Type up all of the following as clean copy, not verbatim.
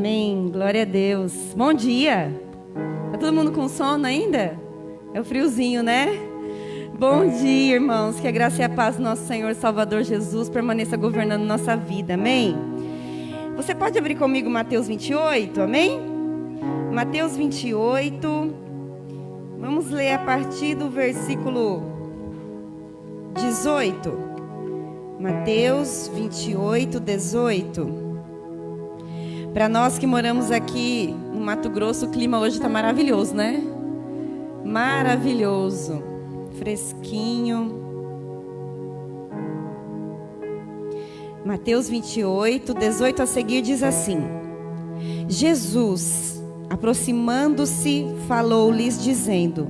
Amém. Glória a Deus. Bom dia. Tá todo mundo com sono ainda? É o friozinho, né? Bom dia, irmãos. Que a graça e a paz do nosso Senhor e Salvador Jesus permaneça governando nossa vida. Amém? Você pode abrir comigo Mateus 28, amém? Mateus 28. Vamos ler a partir do versículo 18. Mateus 28, 18. Para nós que moramos aqui no Mato Grosso, o clima hoje está maravilhoso, né? Maravilhoso. Fresquinho. Mateus 28, 18 a seguir diz assim: Jesus, aproximando-se, falou-lhes dizendo: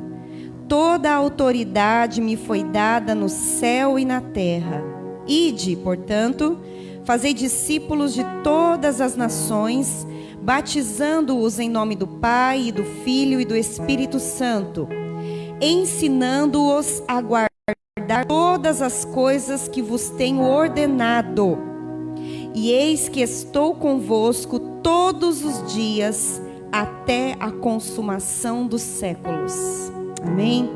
toda a autoridade me foi dada no céu e na terra. Ide, portanto, fazei discípulos de todas as nações, batizando-os em nome do Pai, e do Filho e do Espírito Santo, ensinando-os a guardar todas as coisas que vos tenho ordenado. E eis que estou convosco todos os dias, até a consumação dos séculos. Amém?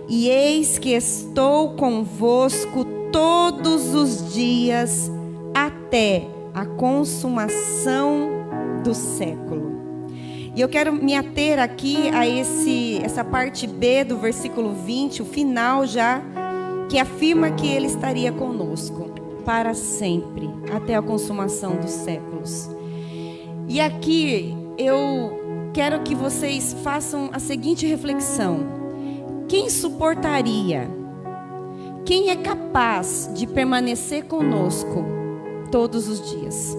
E eis que estou convosco todos os dias, até a consumação do século. E eu quero me ater aqui a essa parte B do versículo 20, o final já, que afirma que Ele estaria conosco para sempre, até a consumação dos séculos. E aqui eu quero que vocês façam a seguinte reflexão: quem suportaria, quem é capaz de permanecer conosco todos os dias?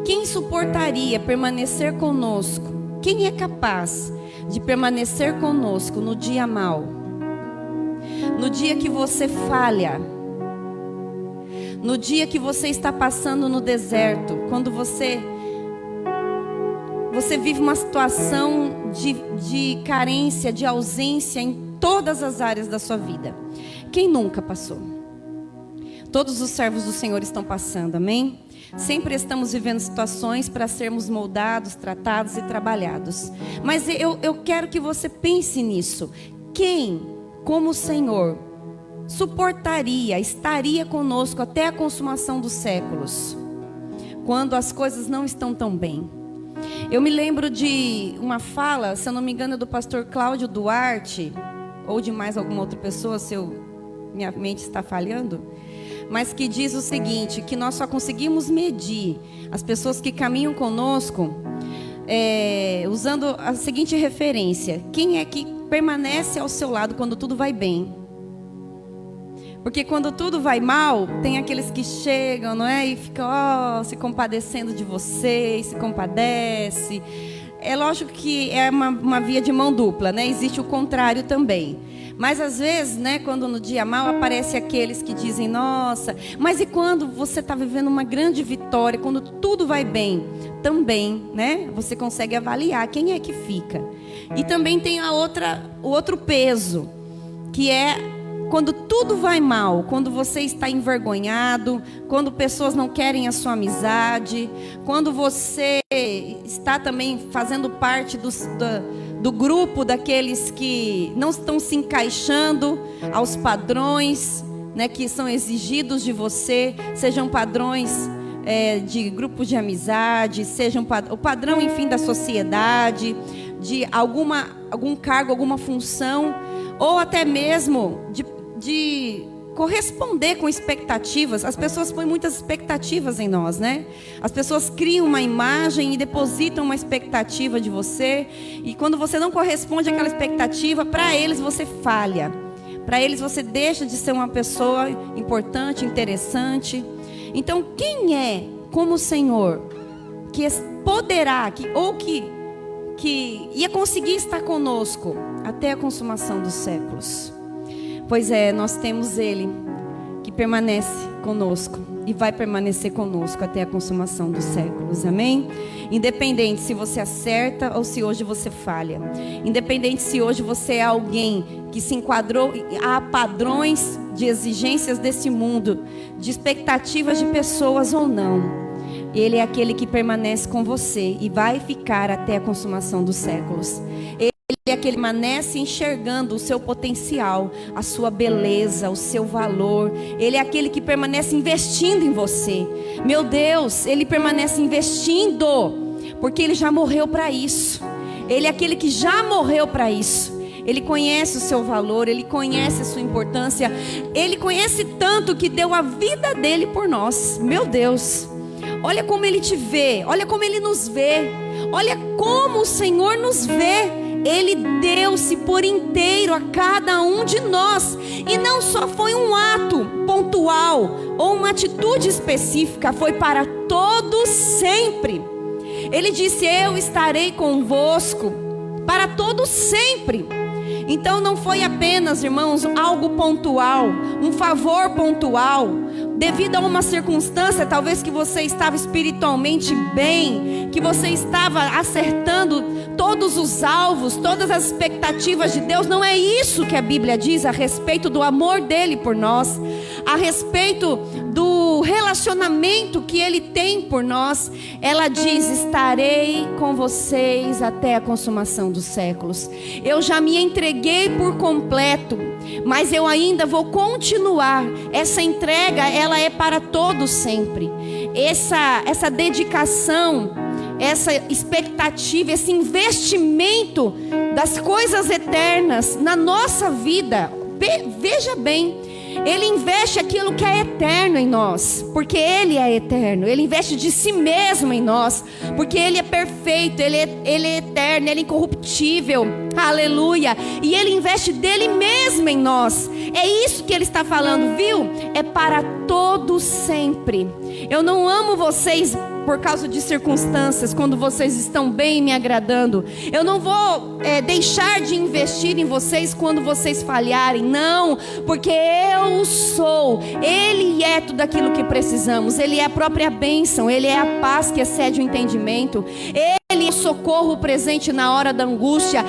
Quem suportaria permanecer conosco? Quem é capaz de permanecer conosco no dia mau? No dia que você falha? No dia que você está passando no deserto? Quando você vive uma situação de carência, de ausência em todas as áreas da sua vida? Quem nunca passou? Todos os servos do Senhor estão passando, amém? Sempre estamos vivendo situações para sermos moldados, tratados e trabalhados. Mas eu quero que você pense nisso. Quem, como o Senhor, suportaria, estaria conosco até a consumação dos séculos, quando as coisas não estão tão bem? Eu me lembro de uma fala, se eu não me engano, do pastor Cláudio Duarte, ou de mais alguma outra pessoa, se minha mente está falhando, mas que diz o seguinte, que nós só conseguimos medir as pessoas que caminham conosco usando a seguinte referência: quem é que permanece ao seu lado quando tudo vai bem? Porque quando tudo vai mal, tem aqueles que chegam, não é? E ficam se compadecendo de você, se compadece. É lógico que é uma via de mão dupla, né? Existe o contrário também. Mas às vezes, né, quando no dia mal aparece aqueles que dizem: nossa, mas e quando você está vivendo uma grande vitória, quando tudo vai bem? Também, né? Você consegue avaliar quem é que fica. E também tem o outro peso, que é quando tudo vai mal, quando você está envergonhado, quando pessoas não querem a sua amizade, quando você está também fazendo parte do grupo daqueles que não estão se encaixando aos padrões, né, que são exigidos de você, sejam padrões de grupos de amizade, sejam o padrão, enfim, da sociedade, de algum cargo, alguma função, ou até mesmo de corresponder com expectativas. As pessoas põem muitas expectativas em nós, né? As pessoas criam uma imagem e depositam uma expectativa de você, e quando você não corresponde àquela expectativa, para eles você falha, para eles você deixa de ser uma pessoa importante, interessante. Então, quem é como o Senhor que poderá, que ia conseguir estar conosco até a consumação dos séculos? Pois é, nós temos Ele que permanece conosco e vai permanecer conosco até a consumação dos séculos, amém? Independente se você acerta ou se hoje você falha, independente se hoje você é alguém que se enquadrou a padrões de exigências desse mundo, de expectativas de pessoas ou não, Ele é aquele que permanece com você e vai ficar até a consumação dos séculos. Ele é aquele que permanece enxergando o seu potencial, a sua beleza, o seu valor. Ele é aquele que permanece investindo em você. Meu Deus, Ele permanece investindo, porque Ele já morreu para isso. Ele é aquele que já morreu para isso. Ele conhece o seu valor, Ele conhece a sua importância. Ele conhece tanto que deu a vida dele por nós. Meu Deus, olha como Ele te vê, olha como Ele nos vê, olha como o Senhor nos vê. Ele deu-se por inteiro a cada um de nós. E não só foi um ato pontual ou uma atitude específica, foi para todos sempre. Ele disse: eu estarei convosco para todos sempre. Então não foi apenas, irmãos, algo pontual, um favor pontual, devido a uma circunstância, talvez que você estava espiritualmente bem, que você estava acertando todos os alvos, todas as expectativas de Deus. Não é isso que a Bíblia diz a respeito do amor dele por nós, a respeito do relacionamento que ele tem por nós. Ela diz: estarei com vocês até a consumação dos séculos. Eu já me entreguei por completo, mas eu ainda vou continuar. Essa entrega, ela é para todos sempre. Essa dedicação, essa expectativa, esse investimento das coisas eternas na nossa vida. Veja bem, Ele investe aquilo que é eterno em nós, porque Ele é eterno. Ele investe de si mesmo em nós, porque Ele é perfeito, Ele é eterno, Ele é incorruptível. Aleluia. E Ele investe dele mesmo em nós. É isso que Ele está falando, viu? É para todos sempre. Eu não amo vocês por causa de circunstâncias, quando vocês estão bem me agradando. Eu não vou deixar de investir em vocês quando vocês falharem. Não, porque eu sou. Ele é tudo aquilo que precisamos. Ele é a própria bênção. Ele é a paz que excede o entendimento. Ele é o socorro presente na hora da angústia.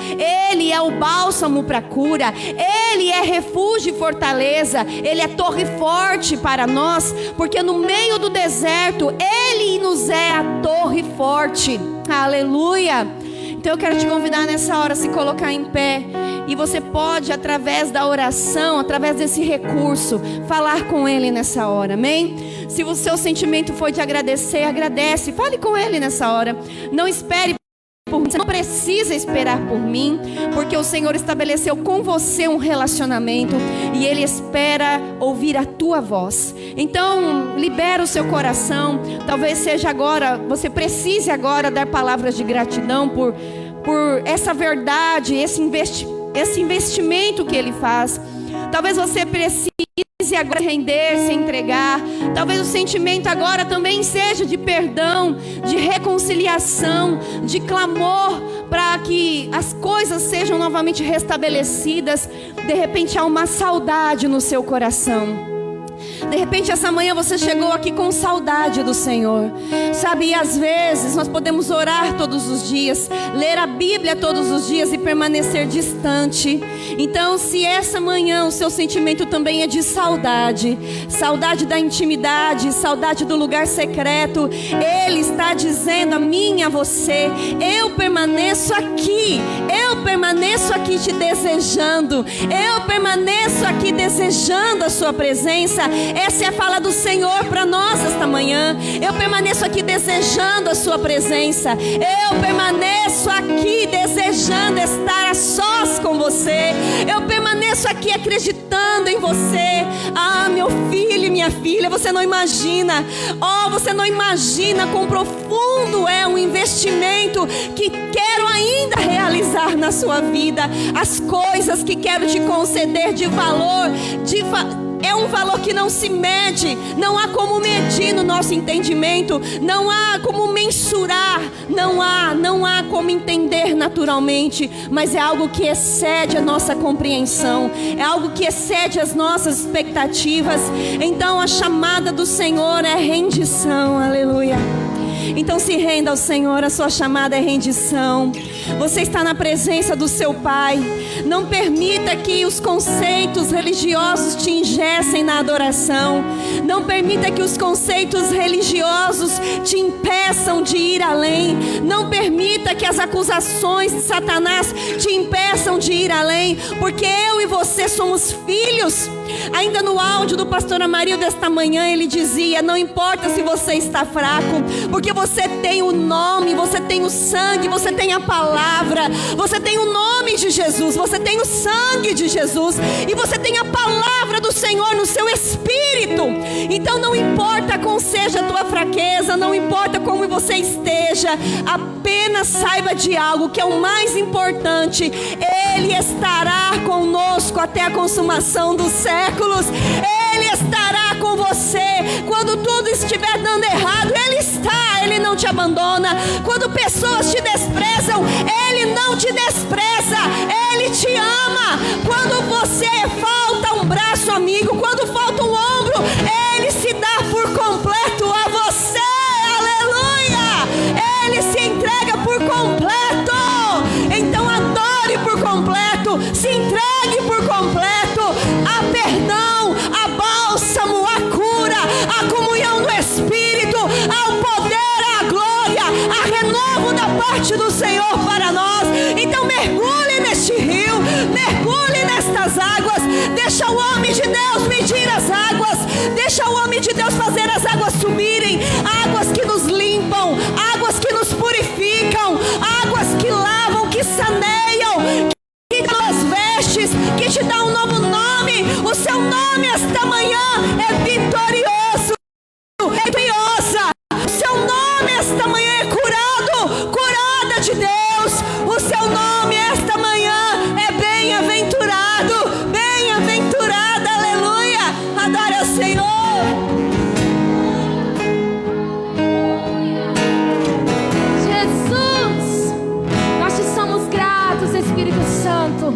Ele é o bálsamo para a cura. Ele é refúgio e fortaleza. Ele é torre forte para nós, porque no meio do deserto Ele nos é a torre forte. Aleluia. Então eu quero te convidar nessa hora a se colocar em pé. E você pode, através da oração, através desse recurso, falar com Ele nessa hora, amém? Se o seu sentimento foi de agradecer, agradece. Fale com Ele nessa hora. Não espere por mim. Você não precisa esperar por mim, porque o Senhor estabeleceu com você um relacionamento e Ele espera ouvir a tua voz. Então, libera o seu coração. Talvez seja agora, você precise agora dar palavras de gratidão por essa verdade, esse investimento que Ele faz. Talvez você precise agora render, se entregar. Talvez o sentimento agora também seja de perdão, de reconciliação, de clamor para que as coisas sejam novamente restabelecidas. De repente há uma saudade no seu coração. De repente essa manhã você chegou aqui com saudade do Senhor, sabe? E às vezes nós podemos orar todos os dias, ler a Bíblia todos os dias e permanecer distante. Então, se essa manhã o seu sentimento também é de saudade, saudade da intimidade, saudade do lugar secreto, Ele está dizendo a mim e a você: eu permaneço aqui te desejando, eu permaneço aqui desejando a sua presença. Essa é a fala do Senhor para nós esta manhã. Eu permaneço aqui desejando a sua presença. Eu permaneço aqui desejando estar a sós com você. Eu permaneço aqui acreditando em você. Ah, meu filho e minha filha, você não imagina. Você não imagina quão profundo é um investimento que quero ainda realizar na sua vida. As coisas que quero te conceder de valor, é um valor que não se mede. Não há como medir no nosso entendimento. Não há como mensurar. Não há como entender naturalmente. Mas é algo que excede a nossa compreensão. É algo que excede as nossas expectativas. Então a chamada do Senhor é rendição. Aleluia. Então se renda ao Senhor, a sua chamada é rendição. Você está na presença do seu Pai. Não permita que os conceitos religiosos te engessem na adoração. Não permita que os conceitos religiosos te impeçam de ir além. Não permita que as acusações de Satanás te impeçam de ir além, porque eu e você somos filhos. Ainda no áudio do pastor Amarildo desta manhã, ele dizia: não importa se você está fraco, porque você tem o nome, você tem o sangue, você tem a palavra, você tem o nome de Jesus, você tem o sangue de Jesus, e você tem a palavra do Senhor no seu espírito. Então não importa qual seja a tua fraqueza, não importa como você esteja, apenas saiba de algo que é o mais importante: Ele estará conosco até a consumação dos séculos. Ele estará com você quando tudo estiver dando errado. Ele está, Ele não te abandona. Quando pessoas te desprezam, Ele não te despreza, Ele te ama. Quando você falta um braço amigo, quando falta um ombro, Ele se dá por completo a você. Aleluia! Ele se entrega por completo. Então adore por completo, se entregue por completo. Há perdão, há bálsamo, há cura, há comunhão do Espírito, há o poder, há a glória, há renovo da parte do Senhor para nós. Então mergulhe neste rio, mergulhe nestas águas. Deixa o homem de Deus medir as águas, deixa o homem de Deus fazer as águas subirem, águas que nos limpam, águas que nos purificam, águas que lavam, que saneiam, que dão as vestes, que te dá um novo nome. O seu nome esta manhã é vitorioso, é gloriosa. O seu nome esta manhã é curado, curada de Deus. O seu nome esta manhã é bem-aventurado, bem-aventurada. Aleluia! Adore ao Senhor. Jesus, nós te somos gratos, Espírito Santo,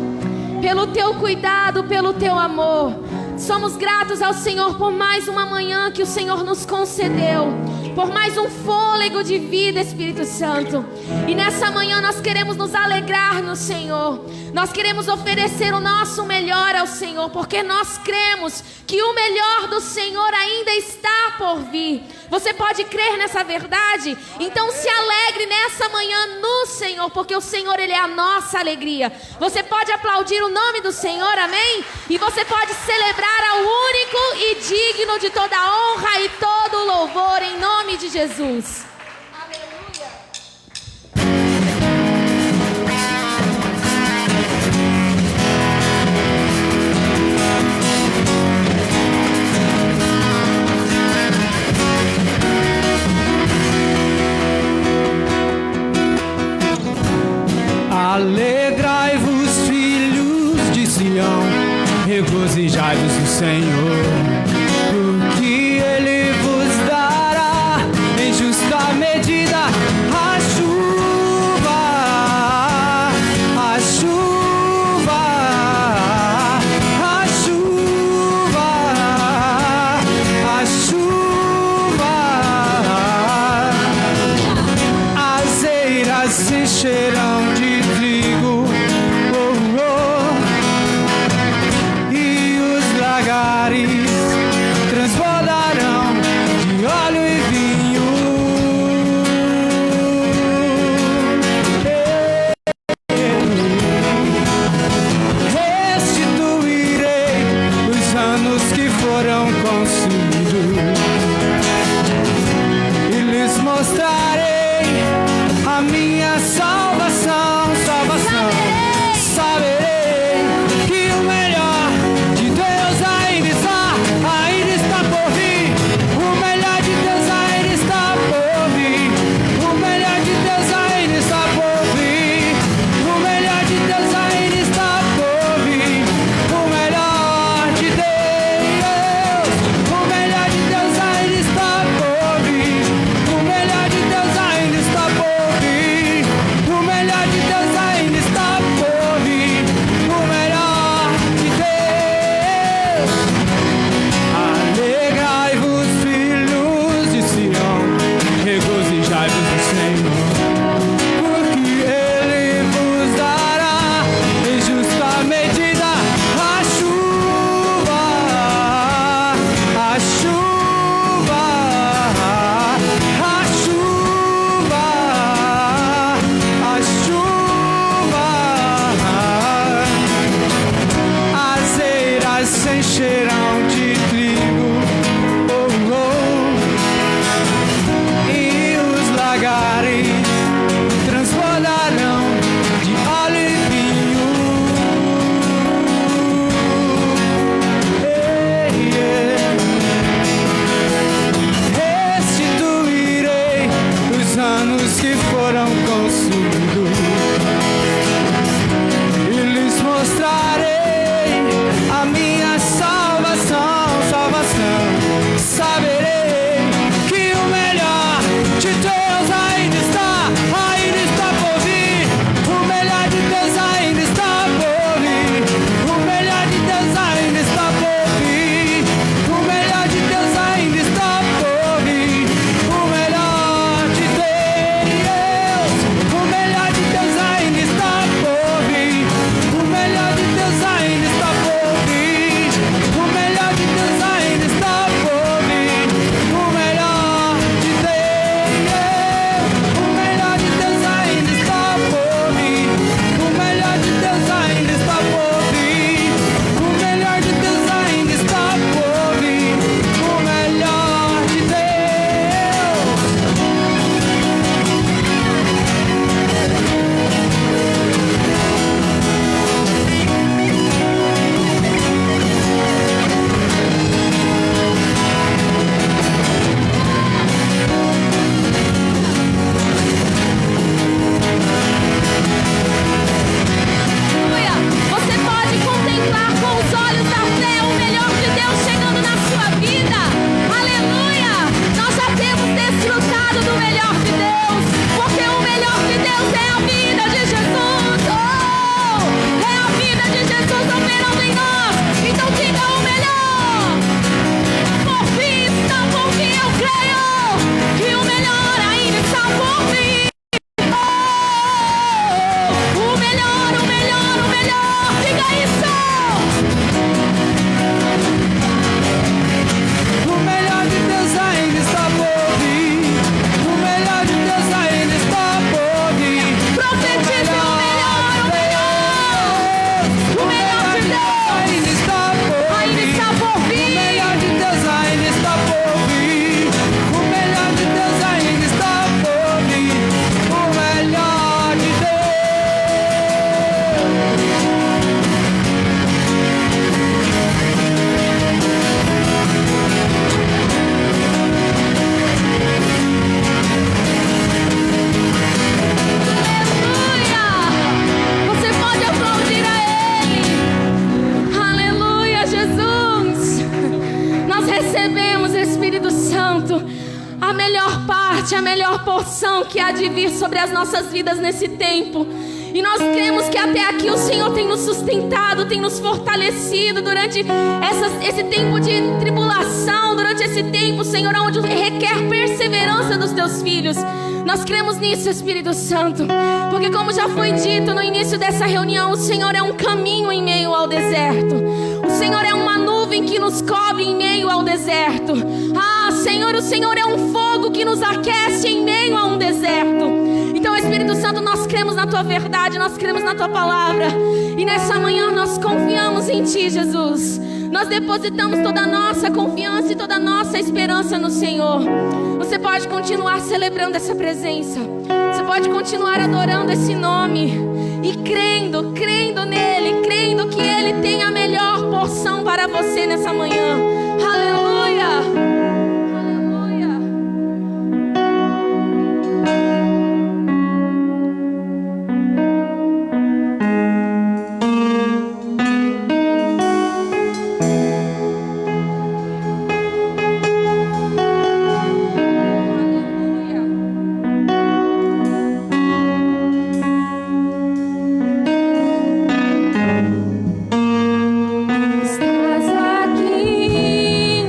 pelo teu cuidado, pelo teu amor. Somos gratos ao Senhor por mais uma manhã que o Senhor nos concedeu, por mais um fôlego de vida, Espírito Santo. E nessa manhã nós queremos nos alegrar no Senhor. Nós queremos oferecer o nosso melhor ao Senhor, porque nós cremos que o melhor do Senhor ainda está por vir. Você pode crer nessa verdade? Então se alegre nessa manhã no Senhor, porque o Senhor, Ele é a nossa alegria. Você pode aplaudir o nome do Senhor, amém? E você pode celebrar ao único e digno de toda honra e todo louvor, em nome de Jesus. Alegrai-vos, filhos de Sião, regozijai-vos no Senhor, porque Ele vos dará em justa medida a chuva, a chuva, a chuva, a chuva. As eiras se encherão de trigo, oh, oh, e os lagares transbordarão de óleo e vinho. Restituirei os anos que foram consumidos e lhes mostrarei a minha salvação, salvação. Saberei que o melhor de Deus ainda está por vir. O melhor de Deus ainda está por vir. O melhor de Deus ainda está por vir. O melhor de Deus ainda está por vir. O melhor de Deus, o melhor mostrarei a minha salvação, salvação. Saberei que o melhor de Deus ainda está por vir. O melhor de Deus ainda está por vir. O melhor de Deus ainda está por vir. O melhor de Deus ainda está por vir. O melhor de Deus, o melhor de Deus ainda está por vir. O melhor de Deus ainda está por vir. O melhor de Deus ainda está por vir. O melhor de Deus, o melhor de Deus ainda está por vir. O melhor de Deus ainda está por vir. O melhor de Deus ainda está por vir. O melhor de Deus. Aleluia! Você pode contemplar com os olhos da fé o melhor de Deus chegando na sua vida. Aleluia! Nós já temos desfrutado do melhor de Deus, porque o melhor de Deus é a vida de Jesus. Oh! É a vida de Jesus operando em nós. Então diga o melhor. Por fim está, porque eu creio que o melhor ainda está por vir. O melhor, o melhor, o melhor. Diga isso. O melhor de Deus ainda está por vir. O melhor de Deus ainda está por vir. Profetize o melhor, o melhor. O melhor de Deus ainda está por ainda vir. está por O vir. melhor de Deus ainda está por vir. O melhor de Deus ainda está por vir. O melhor de Deus. Aleluia! Você pode aplaudir a Ele. Aleluia, Jesus! Nós recebemos, Espírito Santo, a melhor parte, a melhor porção que há de vir sobre as nossas vidas nesse tempo. E nós cremos que até aqui o Senhor tem nos sustentado, tem nos fortalecido durante esse tempo de tribulação, durante esse tempo, Senhor, onde requer perseverança dos teus filhos. Nós cremos nisso, Espírito Santo, porque como já foi dito no início dessa reunião, o Senhor é um caminho em meio ao deserto. O Senhor é uma nuvem que nos cobre em meio ao deserto. Ah, Senhor, o Senhor é um fogo que nos aquece em meio a um deserto. Então, Espírito Santo, nós cremos na Tua verdade, nós cremos na Tua palavra. E nessa manhã nós confiamos em Ti, Jesus. Nós depositamos toda a nossa confiança e toda a nossa esperança no Senhor. Você pode continuar celebrando essa presença. Você pode continuar adorando esse nome. E crendo nele, crendo que Ele tem a melhor porção para você nessa manhã. Aleluia! Aleluia! Estás aqui,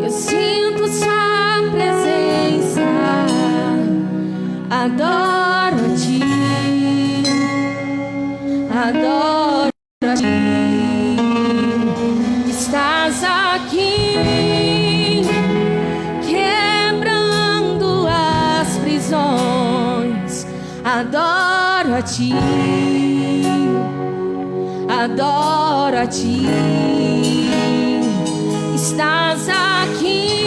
eu sinto sua presença, adoro a Ti, adoro a Ti. Estás aqui, quebrando as prisões, adoro a Ti. Adoro a Ti, estás aqui,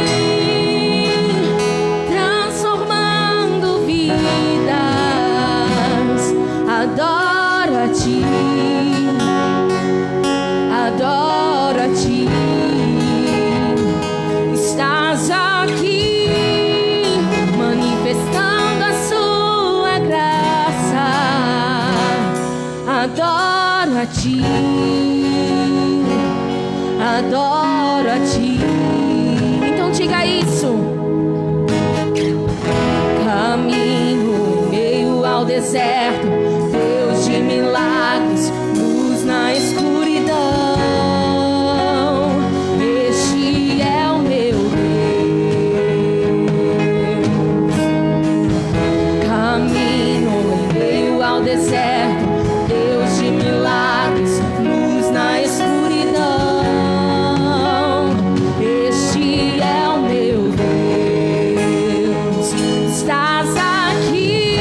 transformando vidas. Adoro a Ti, adoro a Ti, estás aqui, manifestando a Sua graça. Adoro a Ti. ti, adoro a ti. Então diga isso. Caminho em meio ao deserto, Deus de milagres, luz na escuridão. Este é o meu Deus. Caminho em meio ao deserto, Deus de milagres, luz na escuridão. Este é o meu Deus. Estás aqui,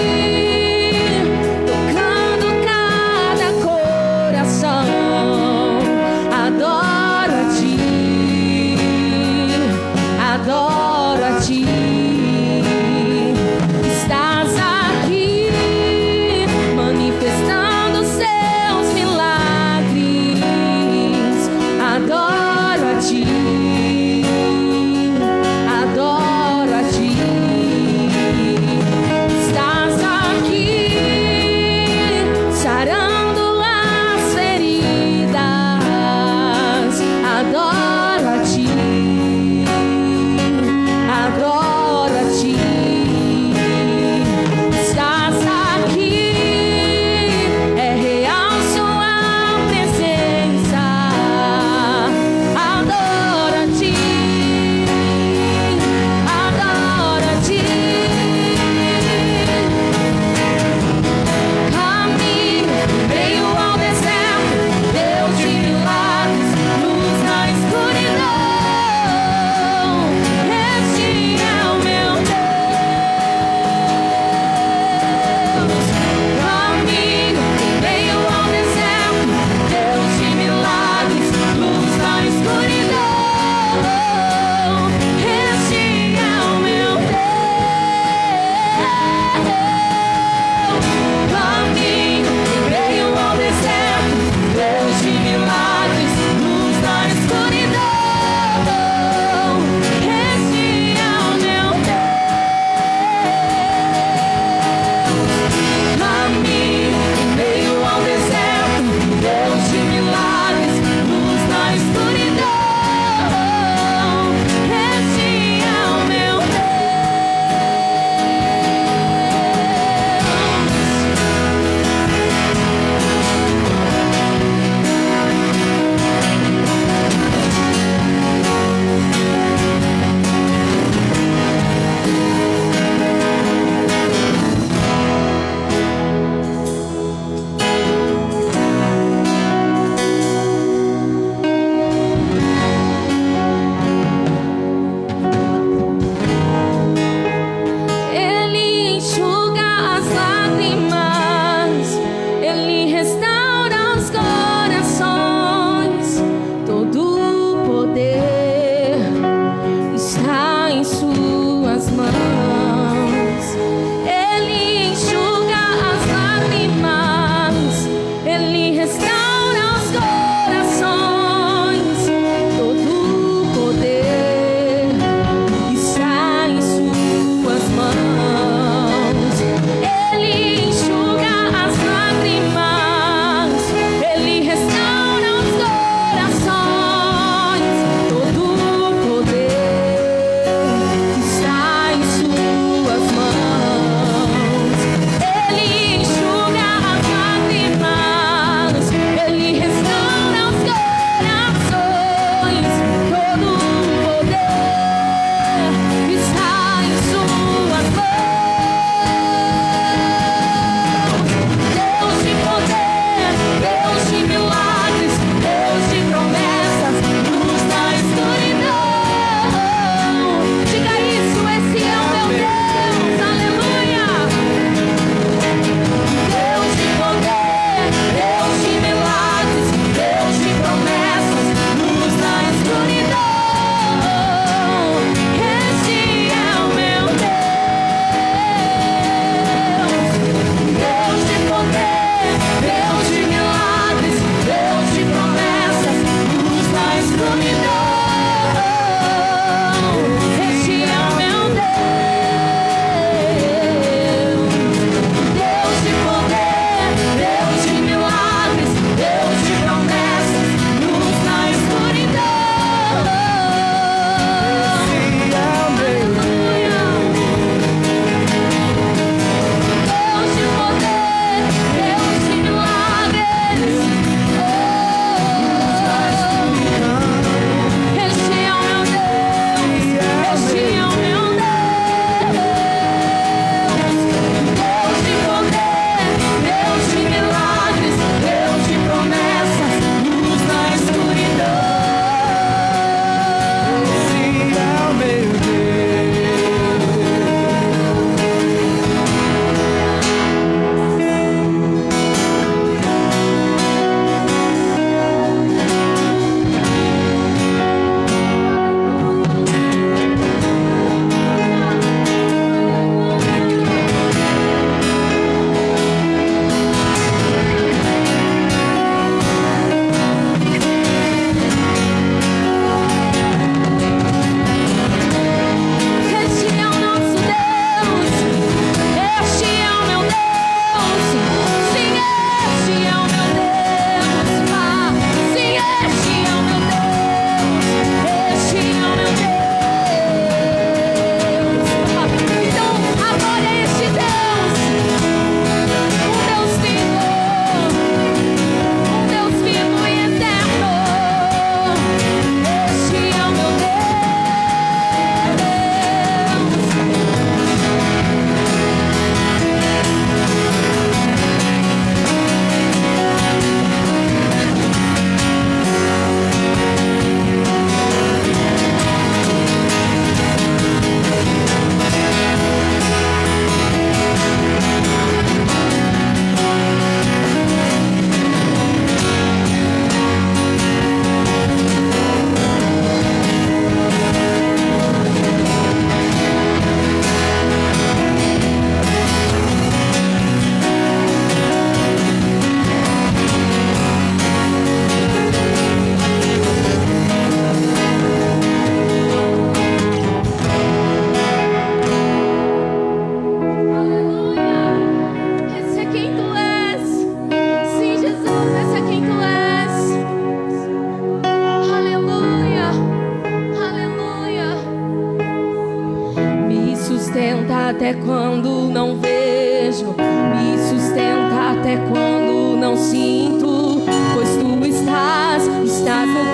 até quando não vejo, me sustenta até quando não sinto, pois tu estás no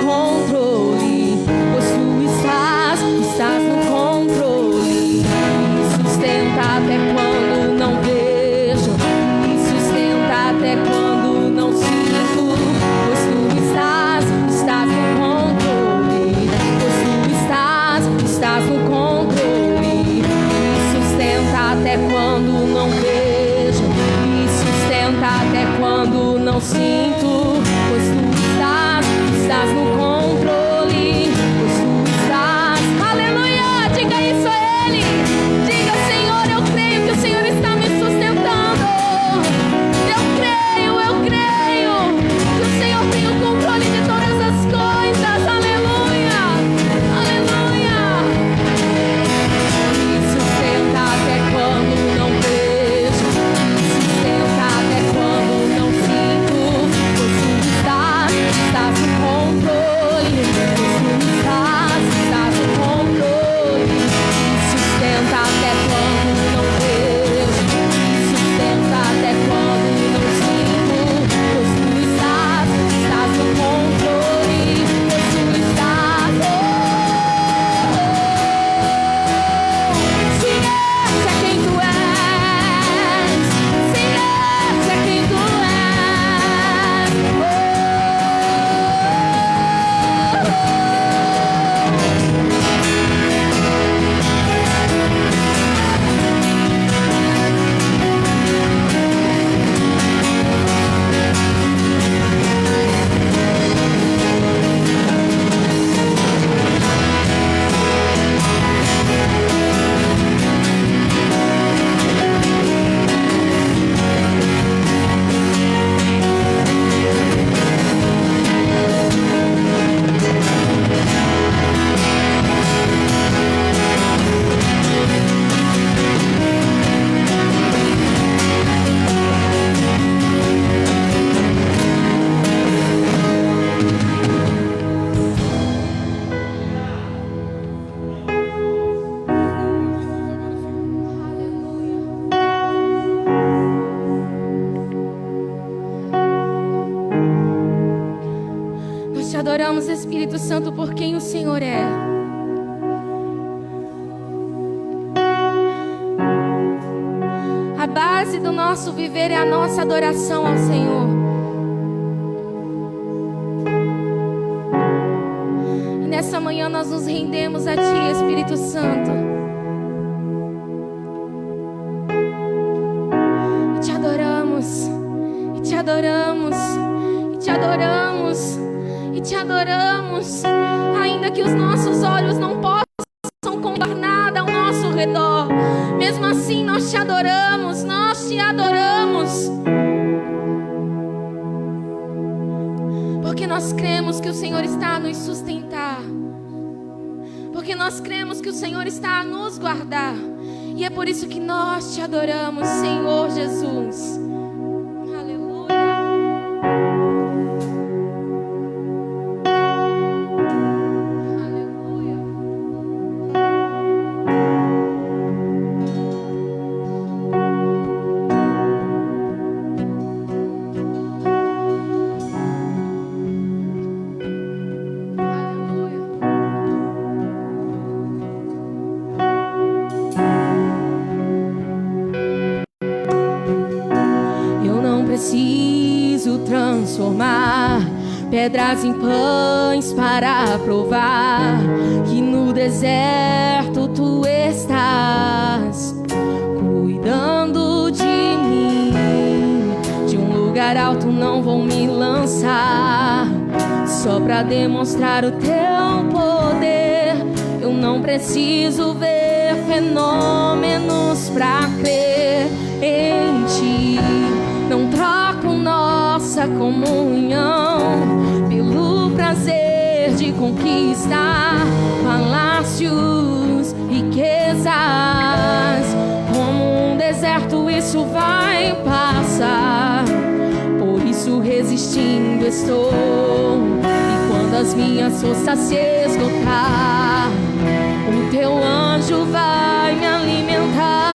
controle, pois tu estás no controle. Me sustenta até quando não vejo, me sustenta até quando não sinto, pois tu estás no controle, pois tu estás no controle. Me sustenta até quando não vejo, me sustenta até quando não sinto, pois tu estás no controle, pois tu estás. Aleluia! Diga isso a Ele. Diga: Senhor, eu creio que o Senhor está me sustentando. Eu creio que o Senhor tem o controle de todas as coisas. Aleluia! Aleluia! Me sustenta até quando não vejo, me sustenta até quando não sinto, pois tu estás no controle, pois tu estás no controle. Me sustenta até quando não vejo, me sustenta até quando não sinto, pois tu estás no controle, pois tu estás. Sim, esse é quem tu és. Sim, esse é quem tu Nós te adoramos, Espírito Santo, por quem o Senhor é. A base do nosso viver é a nossa adoração ao Senhor. E nessa manhã nós nos rendemos a Ti, Espírito Santo. E te adoramos, e te adoramos, e te adoramos, e te adoramos. Ainda que os nossos olhos não possam contar nada ao nosso redor, mesmo assim nós te adoramos, nós te adoramos. Porque nós cremos que o Senhor está a nos sustentar, porque nós cremos que o Senhor está a nos guardar. E é por isso que nós te adoramos, Senhor Jesus. Preciso transformar pedras em pães para provar que no deserto tu estás cuidando de mim. De um lugar alto não vou me lançar só para demonstrar o teu poder. Eu não preciso ver fenômenos para crer em ti. Não troco nossa comunhão pelo prazer de conquistar palácios, riquezas. Como um deserto isso vai passar, por isso resistindo estou. E quando as minhas forças se esgotar, o teu anjo vai me alimentar.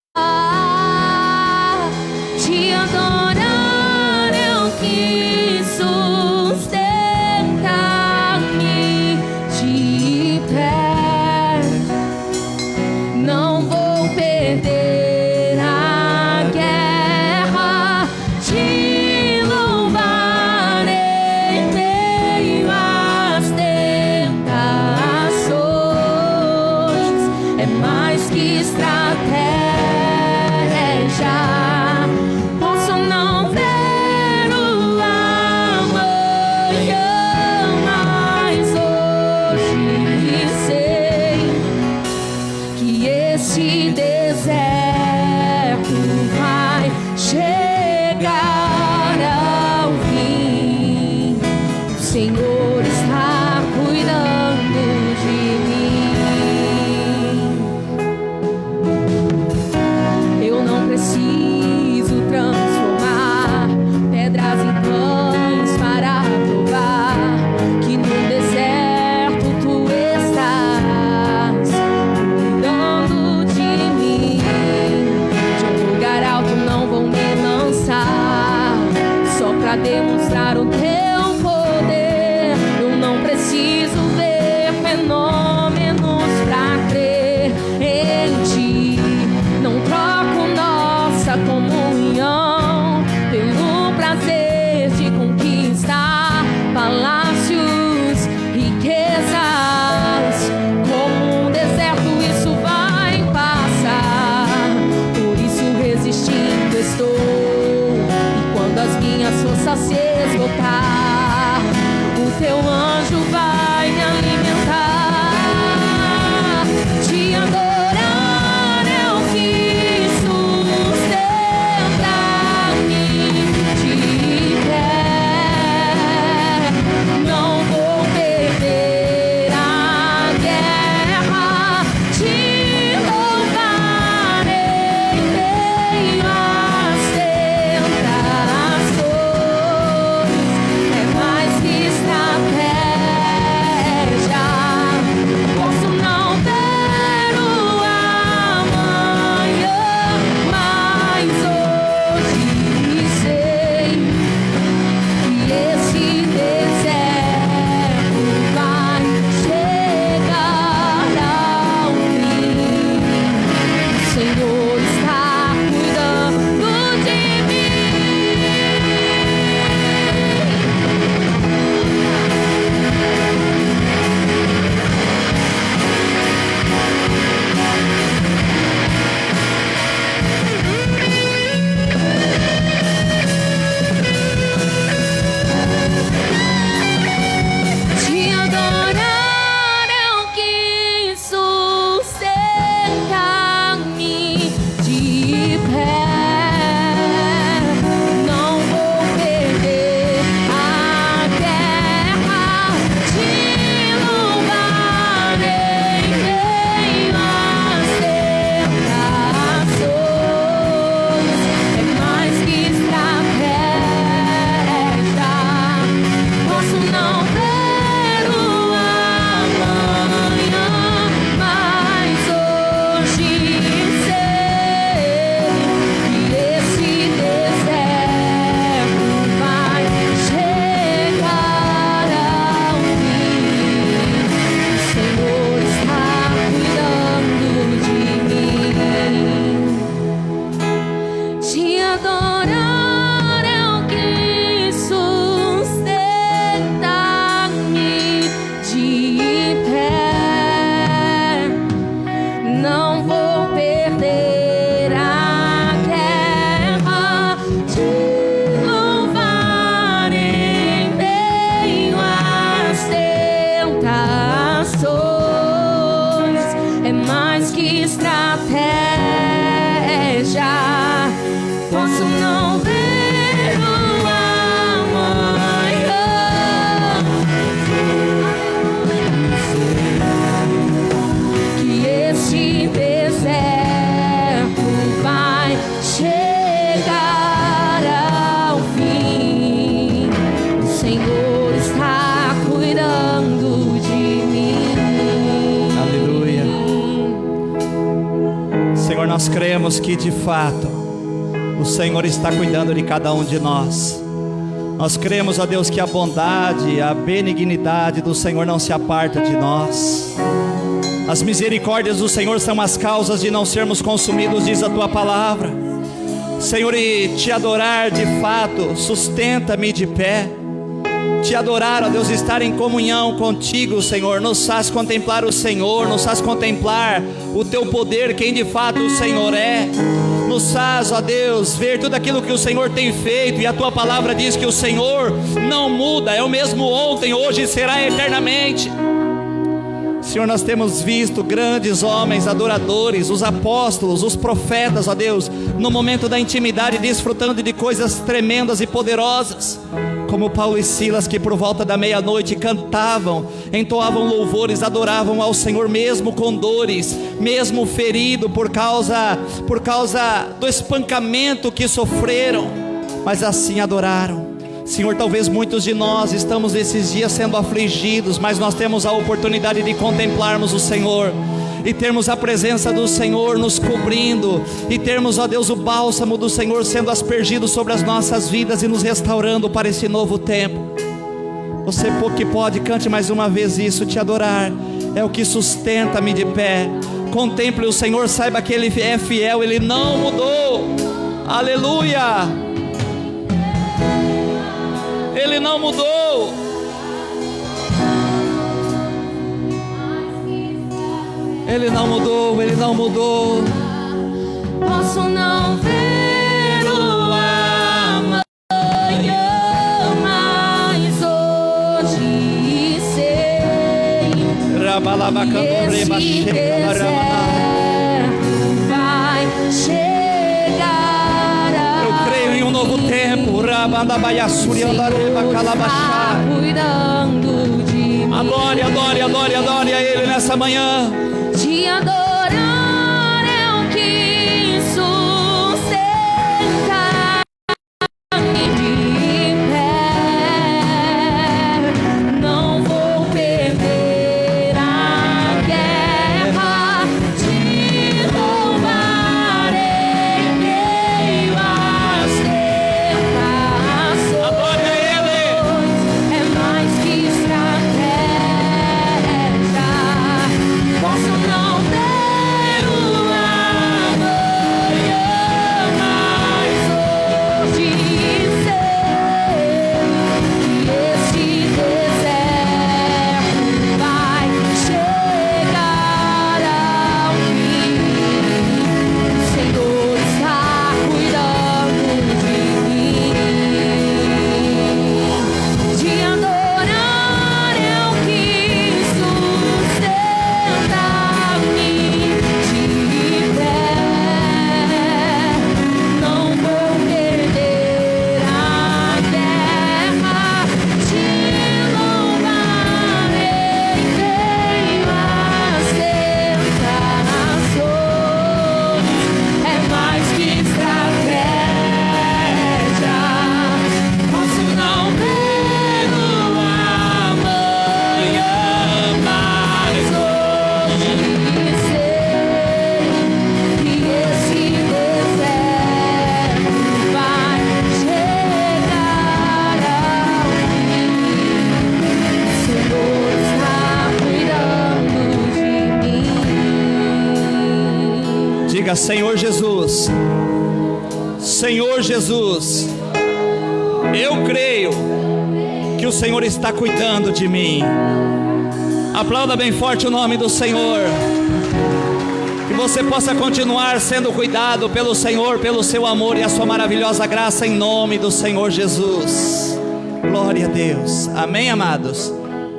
nós cremos que de fato o Senhor está cuidando de cada um de nós. Nós cremos, ó Deus, que a bondade, a benignidade do Senhor não se aparta de nós. As misericórdias do Senhor são as causas de não sermos consumidos, diz a tua palavra. Senhor, e te adorar de fato sustenta-me de pé. Te adorar, ó Deus, estar em comunhão contigo, Senhor, nos faz contemplar o Senhor, nos faz contemplar o teu poder, quem de fato o Senhor é. Nos faz, ó Deus, ver tudo aquilo que o Senhor tem feito, e a tua palavra diz que o Senhor não muda, é o mesmo ontem, hoje e será eternamente. Senhor, nós temos visto grandes homens adoradores, os apóstolos, os profetas, ó Deus, no momento da intimidade, desfrutando de coisas tremendas e poderosas, como Paulo e Silas, que por volta da meia-noite cantavam, entoavam louvores, adoravam ao Senhor, mesmo com dores, mesmo ferido por causa do espancamento que sofreram, mas assim adoraram. Senhor, talvez muitos de nós estamos nesses dias sendo afligidos, mas nós temos a oportunidade de contemplarmos o Senhor e termos a presença do Senhor nos cobrindo, e termos, ó Deus, o bálsamo do Senhor sendo aspergido sobre as nossas vidas e nos restaurando para esse novo tempo. Você que pode, cante mais uma vez isso: te adorar é o que sustenta-me de pé. Contemple o Senhor, saiba que Ele é fiel, Ele não mudou. Aleluia! Ele não mudou. Ele não mudou, Ele não mudou. Posso não ver o amanhã, mas hoje sei que esse deserto vai chegar. Eu creio em um novo tempo. Cuidando de mim. Adore, adore, adore, adore a Ele nessa manhã. Te adorar é o que sustenta-me de pé. Não vou perder a guerra. Te louvarei meio às tentações. Adore a Ele. É mais que estratégia. Posso não ver o amanhã, mas hoje sei que este deserto vai chegar ao fim. O Senhor está cuidando de mim. Te adorar é o que sustenta-me de pé. Não vou perder a guerra. Te louvarei meio às tentações. É mais que estratégia. Posso não ver o amanhã, mas hoje sei que esse deserto vai chegar ao fim. O Senhor está cuidando de mim. Diga: Senhor Jesus, Senhor Jesus, eu creio que o Senhor está cuidando de mim. Aplauda bem forte o nome do Senhor. Que você possa continuar sendo cuidado pelo Senhor, pelo seu amor e a sua maravilhosa graça, em nome do Senhor Jesus. Glória a Deus. Amém, amados?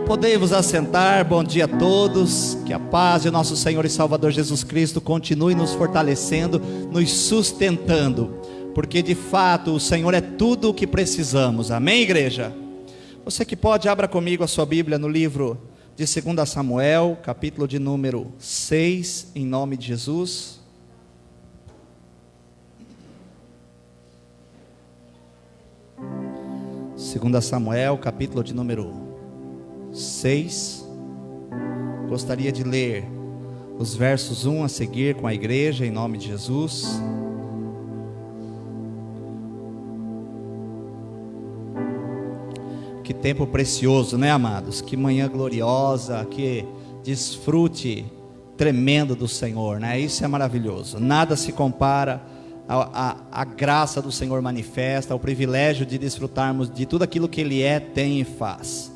Podem vos assentar. Bom dia a todos. Que a paz de nosso Senhor e Salvador Jesus Cristo continue nos fortalecendo, nos sustentando, porque de fato o Senhor é tudo o que precisamos. Amém, igreja? Você que pode, abra comigo a sua Bíblia no livro de 2 Samuel, capítulo de número 6, em nome de Jesus. Segunda Samuel, capítulo de número 6. Gostaria de ler os versos 1 a seguir com a igreja, em nome de Jesus. Que tempo precioso, né, amados? Que manhã gloriosa, que desfrute tremendo do Senhor, né? Isso é maravilhoso. Nada se compara à graça do Senhor manifesta, ao privilégio de desfrutarmos de tudo aquilo que Ele é, tem e faz.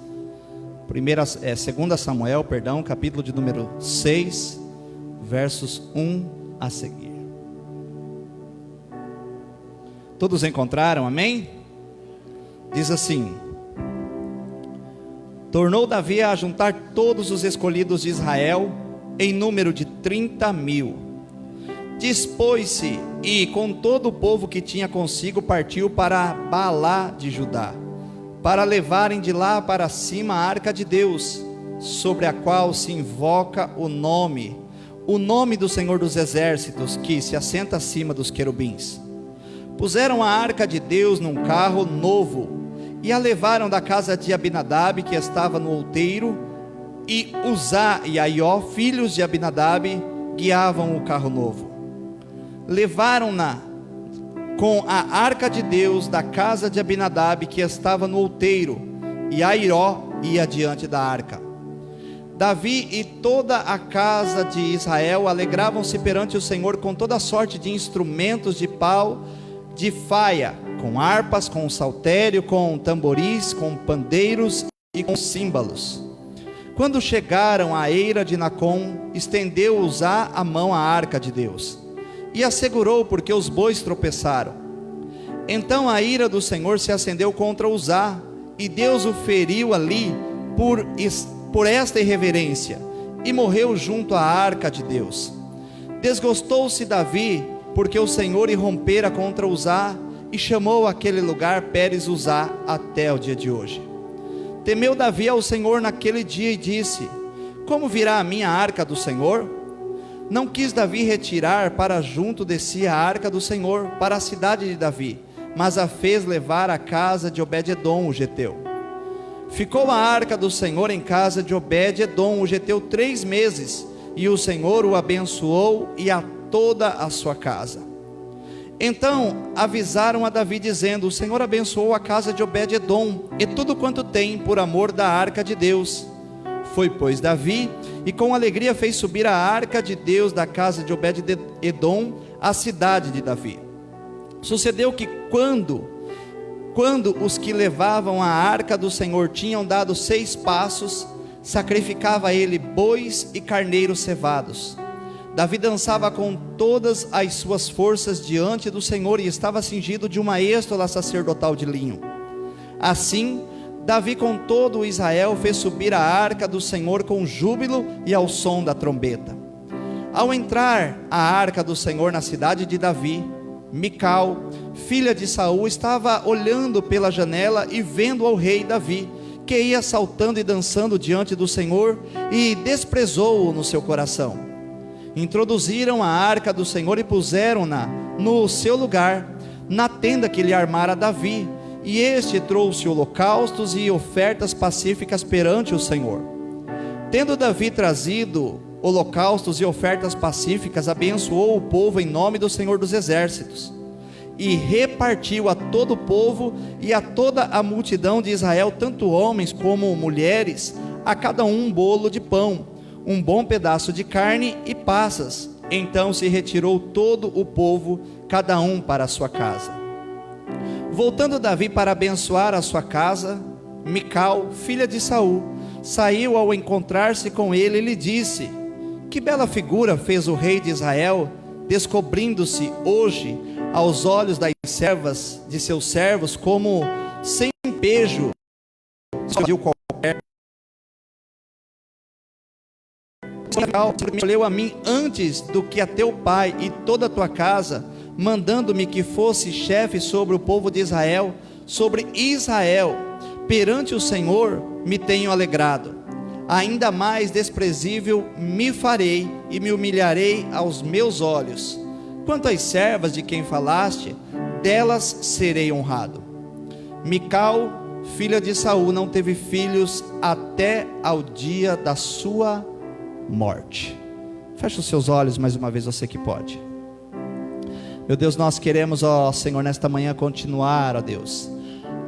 2 Samuel, capítulo de número 6, versos 1 a seguir. Todos encontraram, amém? Diz assim: tornou Davi a juntar todos os escolhidos de Israel, em número de 30.000. Dispôs-se e com todo o povo que tinha consigo partiu para Baalá de Judá, para levarem de lá para cima a arca de Deus, sobre a qual se invoca o nome do Senhor dos Exércitos, que se assenta acima dos querubins. Puseram a arca de Deus num carro novo, e a levaram da casa de Abinadab, que estava no outeiro, e Uzá e Aió, filhos de Abinadab, guiavam o carro novo. Levaram-na com a arca de Deus da casa de Abinadab, que estava no outeiro, e Aió ia diante da arca. Davi e toda a casa de Israel alegravam-se perante o Senhor com toda sorte de instrumentos de pau, de faia, com harpas, com saltério, com tamboris, com pandeiros e com símbolos. Quando chegaram à eira de Nacon, estendeu Uzá a mão à arca de Deus, e a segurou, porque os bois tropeçaram. Então a ira do Senhor se acendeu contra Uzá, e Deus o feriu ali por esta irreverência, e morreu junto à arca de Deus. Desgostou-se Davi, porque o Senhor irrompera contra Uzá, e chamou aquele lugar Pérez Uzá até o dia de hoje. Temeu Davi ao Senhor naquele dia e disse: como virá a minha arca do Senhor? Não quis Davi retirar para junto de si a arca do Senhor, para a cidade de Davi, mas a fez levar à casa de Obed-edom o geteu. Ficou a arca do Senhor em casa de Obed-edom o geteu 3 meses, e o Senhor o abençoou e a toda a sua casa. Então avisaram a Davi dizendo: o Senhor abençoou a casa de Obed-edom e tudo quanto tem, por amor da arca de Deus. Foi, pois, Davi, e com alegria fez subir a arca de Deus da casa de Obed-edom à cidade de Davi. Sucedeu que quando os que levavam a arca do Senhor tinham dado 6 passos, sacrificava ele bois e carneiros cevados. Davi dançava com todas as suas forças diante do Senhor, e estava cingido de uma estola sacerdotal de linho. Assim, Davi com todo o Israel fez subir a arca do Senhor com júbilo e ao som da trombeta. Ao entrar a arca do Senhor na cidade de Davi, Mical, filha de Saul, estava olhando pela janela e vendo ao rei Davi, que ia saltando e dançando diante do Senhor, e desprezou-o no seu coração. Introduziram a arca do Senhor e puseram-na no seu lugar, na tenda que lhe armara Davi, e este trouxe holocaustos e ofertas pacíficas perante o Senhor. Tendo Davi trazido holocaustos e ofertas pacíficas, abençoou o povo em nome do Senhor dos Exércitos, e repartiu a todo o povo e a toda a multidão de Israel, tanto homens como mulheres, a cada um bolo de pão, um bom pedaço de carne e passas. Então se retirou todo o povo, cada um para a sua casa. Voltando Davi para abençoar a sua casa, Mical, filha de Saul, saiu ao encontrar-se com ele e lhe disse: que bela figura fez o rei de Israel, descobrindo-se hoje aos olhos das servas de seus servos, como sem pejo qualquer. Escolheu a mim antes do que a teu pai e toda a tua casa, mandando-me que fosse chefe sobre o povo de Israel, sobre Israel. Perante o Senhor me tenho alegrado. Ainda mais desprezível me farei e me humilharei aos meus olhos. Quanto às servas de quem falaste, delas serei honrado. Mical, filha de Saul, não teve filhos até ao dia da sua morte. Feche os seus olhos mais uma vez, você que pode. Meu Deus, nós queremos, ó Senhor, nesta manhã continuar, ó Deus,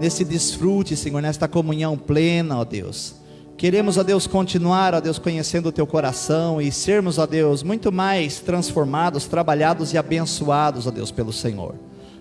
nesse desfrute, Senhor, nesta comunhão plena, ó Deus. Queremos, ó Deus, continuar, ó Deus, conhecendo o Teu coração e sermos, ó Deus, muito mais transformados, trabalhados e abençoados, ó Deus, pelo Senhor.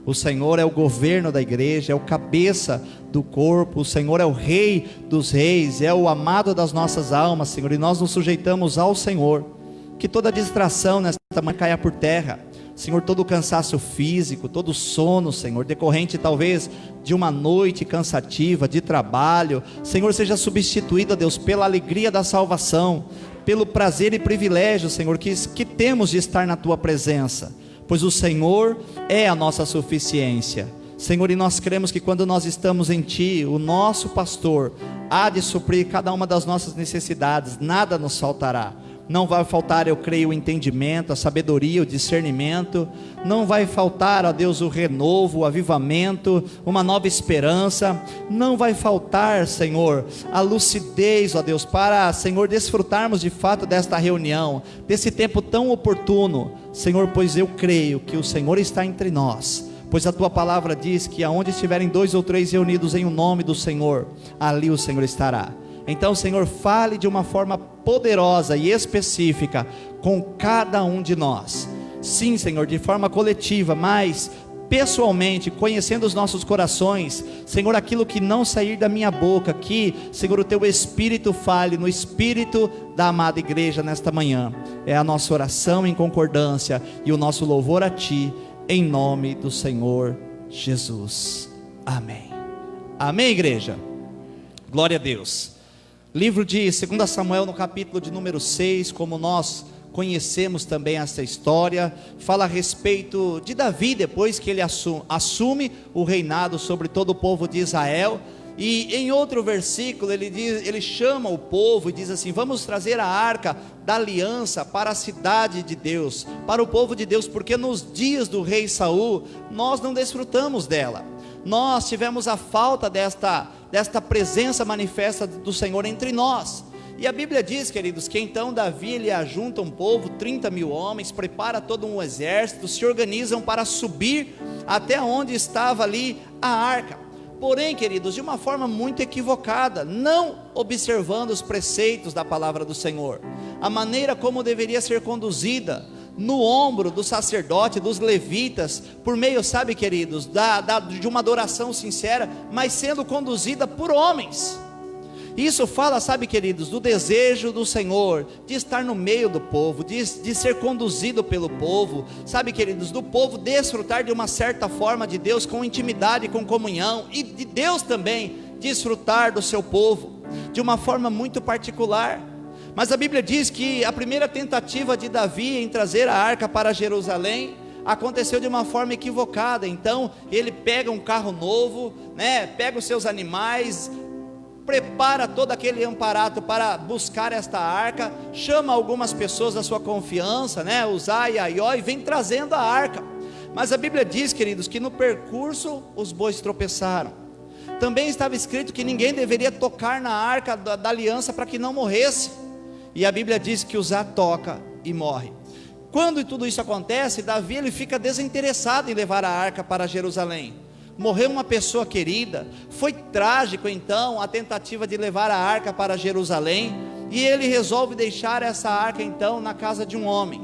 O Senhor é o governo da igreja, é o cabeça do corpo, o Senhor é o Rei dos reis, é o amado das nossas almas, Senhor, e nós nos sujeitamos ao Senhor. Que toda distração nesta manhã caia por terra, Senhor, todo o cansaço físico, todo o sono, Senhor, decorrente talvez de uma noite cansativa, de trabalho, Senhor, seja substituído, Deus, pela alegria da salvação, pelo prazer e privilégio, Senhor, que temos de estar na Tua presença, pois o Senhor é a nossa suficiência, Senhor, e nós cremos que quando nós estamos em Ti, o nosso pastor há de suprir cada uma das nossas necessidades, nada nos faltará. Não vai faltar, eu creio, o entendimento, a sabedoria, o discernimento. Não vai faltar, ó Deus, o renovo, o avivamento, uma nova esperança. Não vai faltar, Senhor, a lucidez, ó Deus, para, Senhor, desfrutarmos de fato desta reunião, desse tempo tão oportuno, Senhor, pois eu creio que o Senhor está entre nós. Pois a Tua palavra diz que aonde estiverem 2 ou 3 reunidos em o nome do Senhor, ali o Senhor estará. Então, Senhor, fale de uma forma poderosa e específica com cada um de nós. Sim, Senhor, de forma coletiva, mas pessoalmente, conhecendo os nossos corações, Senhor, aquilo que não sair da minha boca, que, Senhor, o Teu Espírito fale no Espírito da amada igreja nesta manhã. É a nossa oração em concordância e o nosso louvor a Ti, em nome do Senhor Jesus. Amém. Amém, igreja? Glória a Deus. Livro de 2 Samuel, no capítulo de número 6, como nós conhecemos também essa história, fala a respeito de Davi, depois que ele assume o reinado sobre todo o povo de Israel. E em outro versículo ele chama o povo e diz assim: vamos trazer a arca da aliança para a cidade de Deus, para o povo de Deus, porque nos dias do rei Saul nós não desfrutamos dela. Nós tivemos a falta desta presença manifesta do Senhor entre nós. E a Bíblia diz, queridos, que então Davi, ele ajunta um povo, 30.000 homens, prepara todo um exército, se organizam para subir até onde estava ali a arca. Porém, queridos, de uma forma muito equivocada, não observando os preceitos da palavra do Senhor, a maneira como deveria ser conduzida, no ombro do sacerdote, dos levitas, por meio, sabe, queridos, de uma adoração sincera, mas sendo conduzida por homens. Isso fala, sabe, queridos, do desejo do Senhor, de estar no meio do povo, de ser conduzido pelo povo, sabe, queridos, do povo desfrutar de uma certa forma de Deus, com intimidade, com comunhão, e de Deus também desfrutar do seu povo, de uma forma muito particular. Mas a Bíblia diz que a primeira tentativa de Davi em trazer a arca para Jerusalém aconteceu de uma forma equivocada. Então ele pega um carro novo, pega os seus animais, prepara todo aquele amparato para buscar esta arca, chama algumas pessoas da sua confiança, Uzá e Aió, e vem trazendo a arca. Mas a Bíblia diz, queridos, que no percurso os bois tropeçaram. Também estava escrito que ninguém deveria tocar na arca da aliança para que não morresse. E a Bíblia diz que Uzá toca e morre. Quando tudo isso acontece, Davi ele fica desinteressado em levar a arca para Jerusalém. Morreu uma pessoa querida, foi trágico então a tentativa de levar a arca para Jerusalém, e ele resolve deixar essa arca então na casa de um homem,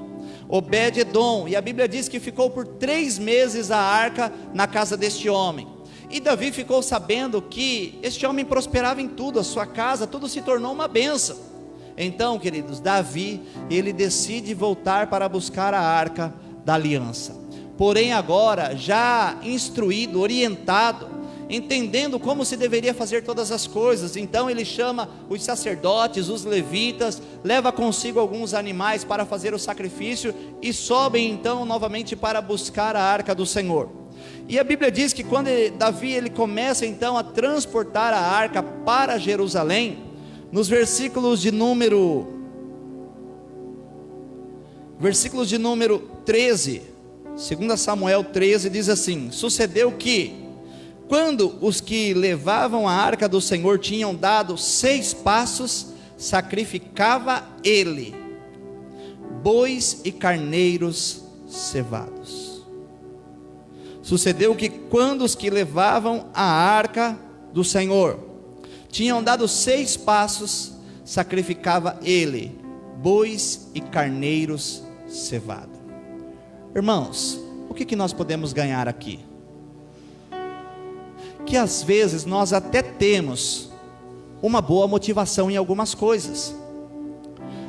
Obed-edom, e a Bíblia diz que ficou por 3 meses a arca na casa deste homem. E Davi ficou sabendo que este homem prosperava em tudo, a sua casa, tudo se tornou uma bênção. Então, queridos, Davi, ele decide voltar para buscar a arca da aliança. Porém agora, já instruído, orientado, entendendo como se deveria fazer todas as coisas, então ele chama os sacerdotes, os levitas, leva consigo alguns animais para fazer o sacrifício, e sobem então novamente para buscar a arca do Senhor. E a Bíblia diz que quando Davi ele começa então a transportar a arca para Jerusalém, nos versículos de número 13, 2 Samuel 13 diz assim: sucedeu que, quando os que levavam a arca do Senhor tinham dado 6 passos, sacrificava ele bois e carneiros cevados. Sucedeu que quando os que levavam a arca do Senhor tinham dado 6 passos, sacrificava ele bois e carneiros cevados. Irmãos, o que nós podemos ganhar aqui? Que às vezes nós até temos uma boa motivação em algumas coisas.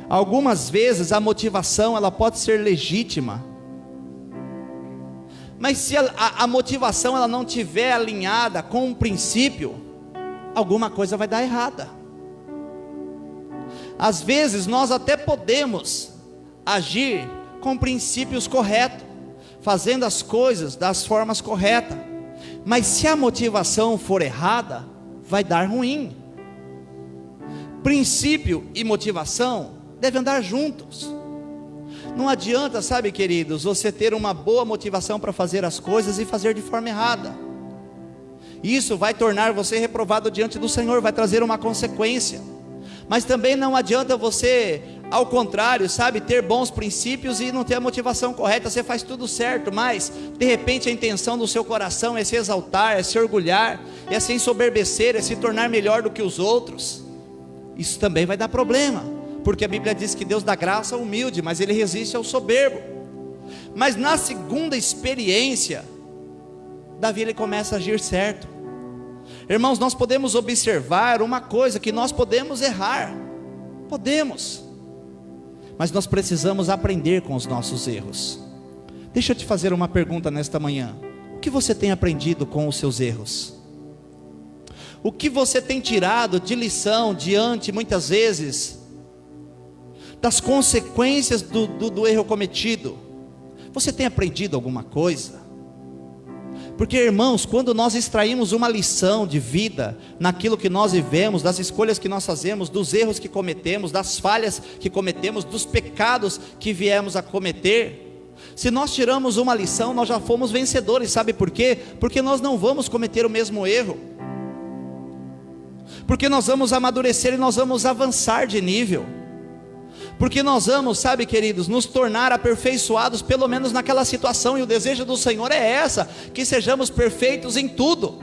Algumas vezes a motivação ela pode ser legítima, mas se a motivação ela não estiver alinhada com um princípio, alguma coisa vai dar errada. Às vezes nós até podemos agir com princípios corretos, fazendo as coisas das formas corretas, mas se a motivação for errada, vai dar ruim. Princípio e motivação devem andar juntos. Não adianta, sabe, queridos, você ter uma boa motivação para fazer as coisas e fazer de forma errada. Isso vai tornar você reprovado diante do Senhor, vai trazer uma consequência. Mas também não adianta você, ao contrário, sabe, ter bons princípios e não ter a motivação correta. Você faz tudo certo, mas de repente a intenção do seu coração é se exaltar, é se orgulhar, é se ensoberbecer, é se tornar melhor do que os outros. Isso também vai dar problema, porque a Bíblia diz que Deus dá graça ao humilde, mas Ele resiste ao soberbo. Mas na segunda experiência, Davi ele começa a agir certo. Irmãos, nós podemos observar uma coisa, que nós podemos errar, podemos, mas nós precisamos aprender com os nossos erros. Deixa eu te fazer uma pergunta nesta manhã: o que você tem aprendido com os seus erros? O que você tem tirado de lição diante, muitas vezes, das consequências do erro cometido? Você tem aprendido alguma coisa? Porque, irmãos, quando nós extraímos uma lição de vida naquilo que nós vivemos, das escolhas que nós fazemos, dos erros que cometemos, das falhas que cometemos, dos pecados que viemos a cometer, se nós tiramos uma lição, nós já fomos vencedores. Sabe por quê? Porque nós não vamos cometer o mesmo erro, porque nós vamos amadurecer e nós vamos avançar de nível, porque nós vamos, sabe, queridos, nos tornar aperfeiçoados, pelo menos naquela situação. E o desejo do Senhor é essa, que sejamos perfeitos em tudo.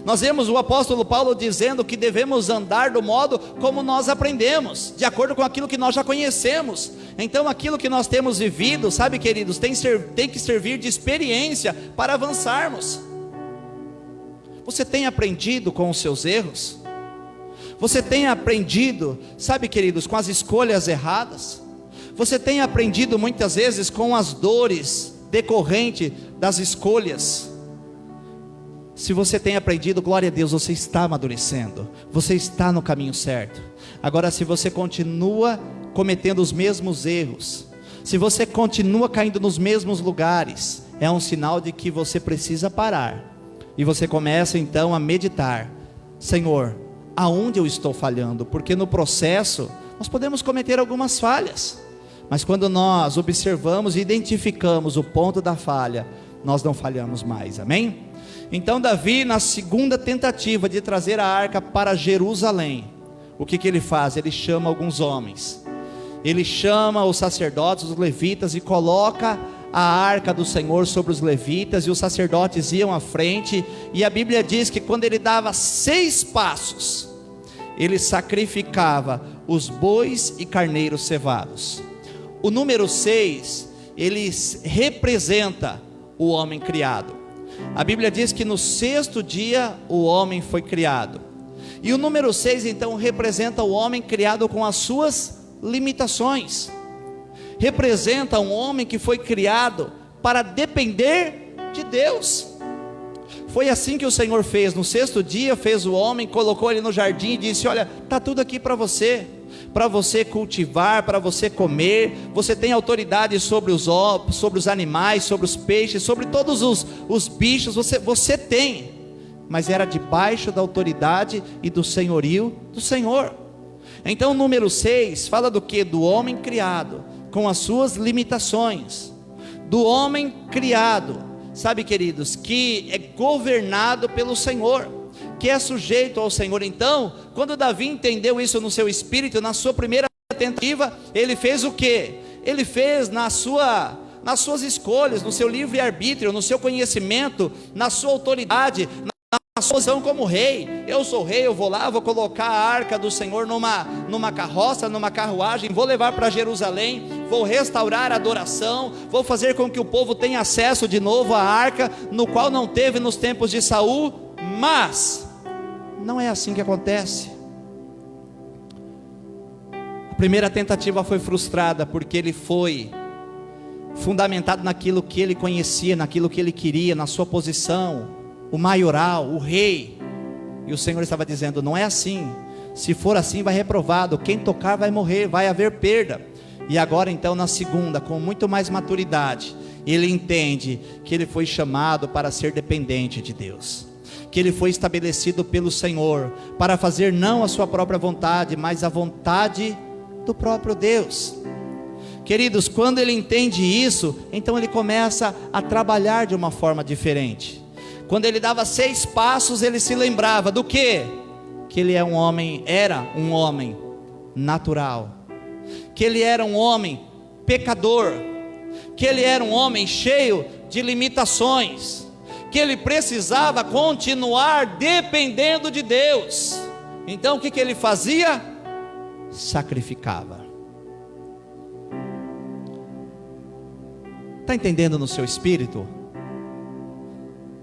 Nós vemos o apóstolo Paulo dizendo que devemos andar do modo como nós aprendemos, de acordo com aquilo que nós já conhecemos. Então aquilo que nós temos vivido, sabe, queridos, tem que servir de experiência para avançarmos. Você tem aprendido com os seus erros? Você tem aprendido, sabe, queridos, com as escolhas erradas? Você tem aprendido muitas vezes com as dores decorrentes das escolhas? Se você tem aprendido, glória a Deus, você está amadurecendo, você está no caminho certo. Agora, se você continua cometendo os mesmos erros, se você continua caindo nos mesmos lugares, é um sinal de que você precisa parar. E você começa então a meditar: Senhor, aonde eu estou falhando? Porque no processo nós podemos cometer algumas falhas, mas quando nós observamos e identificamos o ponto da falha, nós não falhamos mais, amém? Então Davi, na segunda tentativa de trazer a arca para Jerusalém, o que ele faz? Ele chama alguns homens, ele chama os sacerdotes, os levitas, e coloca a arca do Senhor sobre os levitas, e os sacerdotes iam à frente, e a Bíblia diz que quando ele dava 6 passos, ele sacrificava os bois e carneiros cevados. O número 6, ele representa o homem criado. A Bíblia diz que no 6º dia o homem foi criado, e o número 6 então representa o homem criado com as suas limitações. Representa um homem que foi criado para depender de Deus. Foi assim que o Senhor fez. No 6º dia fez o homem, colocou ele no jardim e disse: olha, está tudo aqui para você cultivar, para você comer. Você tem autoridade sobre os animais, sobre os peixes, sobre todos os bichos, você tem. Mas era debaixo da autoridade e do senhorio do Senhor. Então o número 6 fala do que? Do homem criado com as suas limitações, do homem criado, sabe, queridos, que é governado pelo Senhor, que é sujeito ao Senhor. Então, quando Davi entendeu isso no seu espírito, na sua primeira tentativa, ele fez o quê? ele fez nas suas escolhas, no seu livre-arbítrio, no seu conhecimento, na sua autoridade, na sua posição como rei. Eu sou rei, eu vou lá, vou colocar a arca do Senhor numa carroça, numa carruagem, vou levar para Jerusalém, vou restaurar a adoração, vou fazer com que o povo tenha acesso de novo à arca, no qual não teve nos tempos de Saul. Mas não é assim que acontece. A primeira tentativa foi frustrada, porque ele foi fundamentado naquilo que ele conhecia, naquilo que ele queria, na sua posição, o maioral, o rei. E o Senhor estava dizendo: não é assim. Se for assim, vai reprovado. Quem tocar vai morrer, vai haver perda. E agora então, na segunda, com muito mais maturidade, ele entende que ele foi chamado para ser dependente de Deus, que ele foi estabelecido pelo Senhor para fazer não a sua própria vontade, mas a vontade do próprio Deus. Queridos, quando ele entende isso, então ele começa a trabalhar de uma forma diferente. Quando ele dava 6 passos, ele se lembrava do quê? Que ele era um homem natural, que ele era um homem pecador, que ele era um homem cheio de limitações, que ele precisava continuar dependendo de Deus. Então o que ele fazia? Sacrificava. Está entendendo no seu espírito?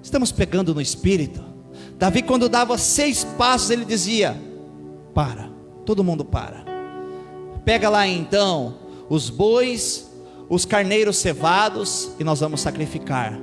Estamos pegando no espírito. Davi, quando dava 6 passos, ele dizia: para, todo mundo para. Pega lá então os bois, os carneiros cevados, e nós vamos sacrificar,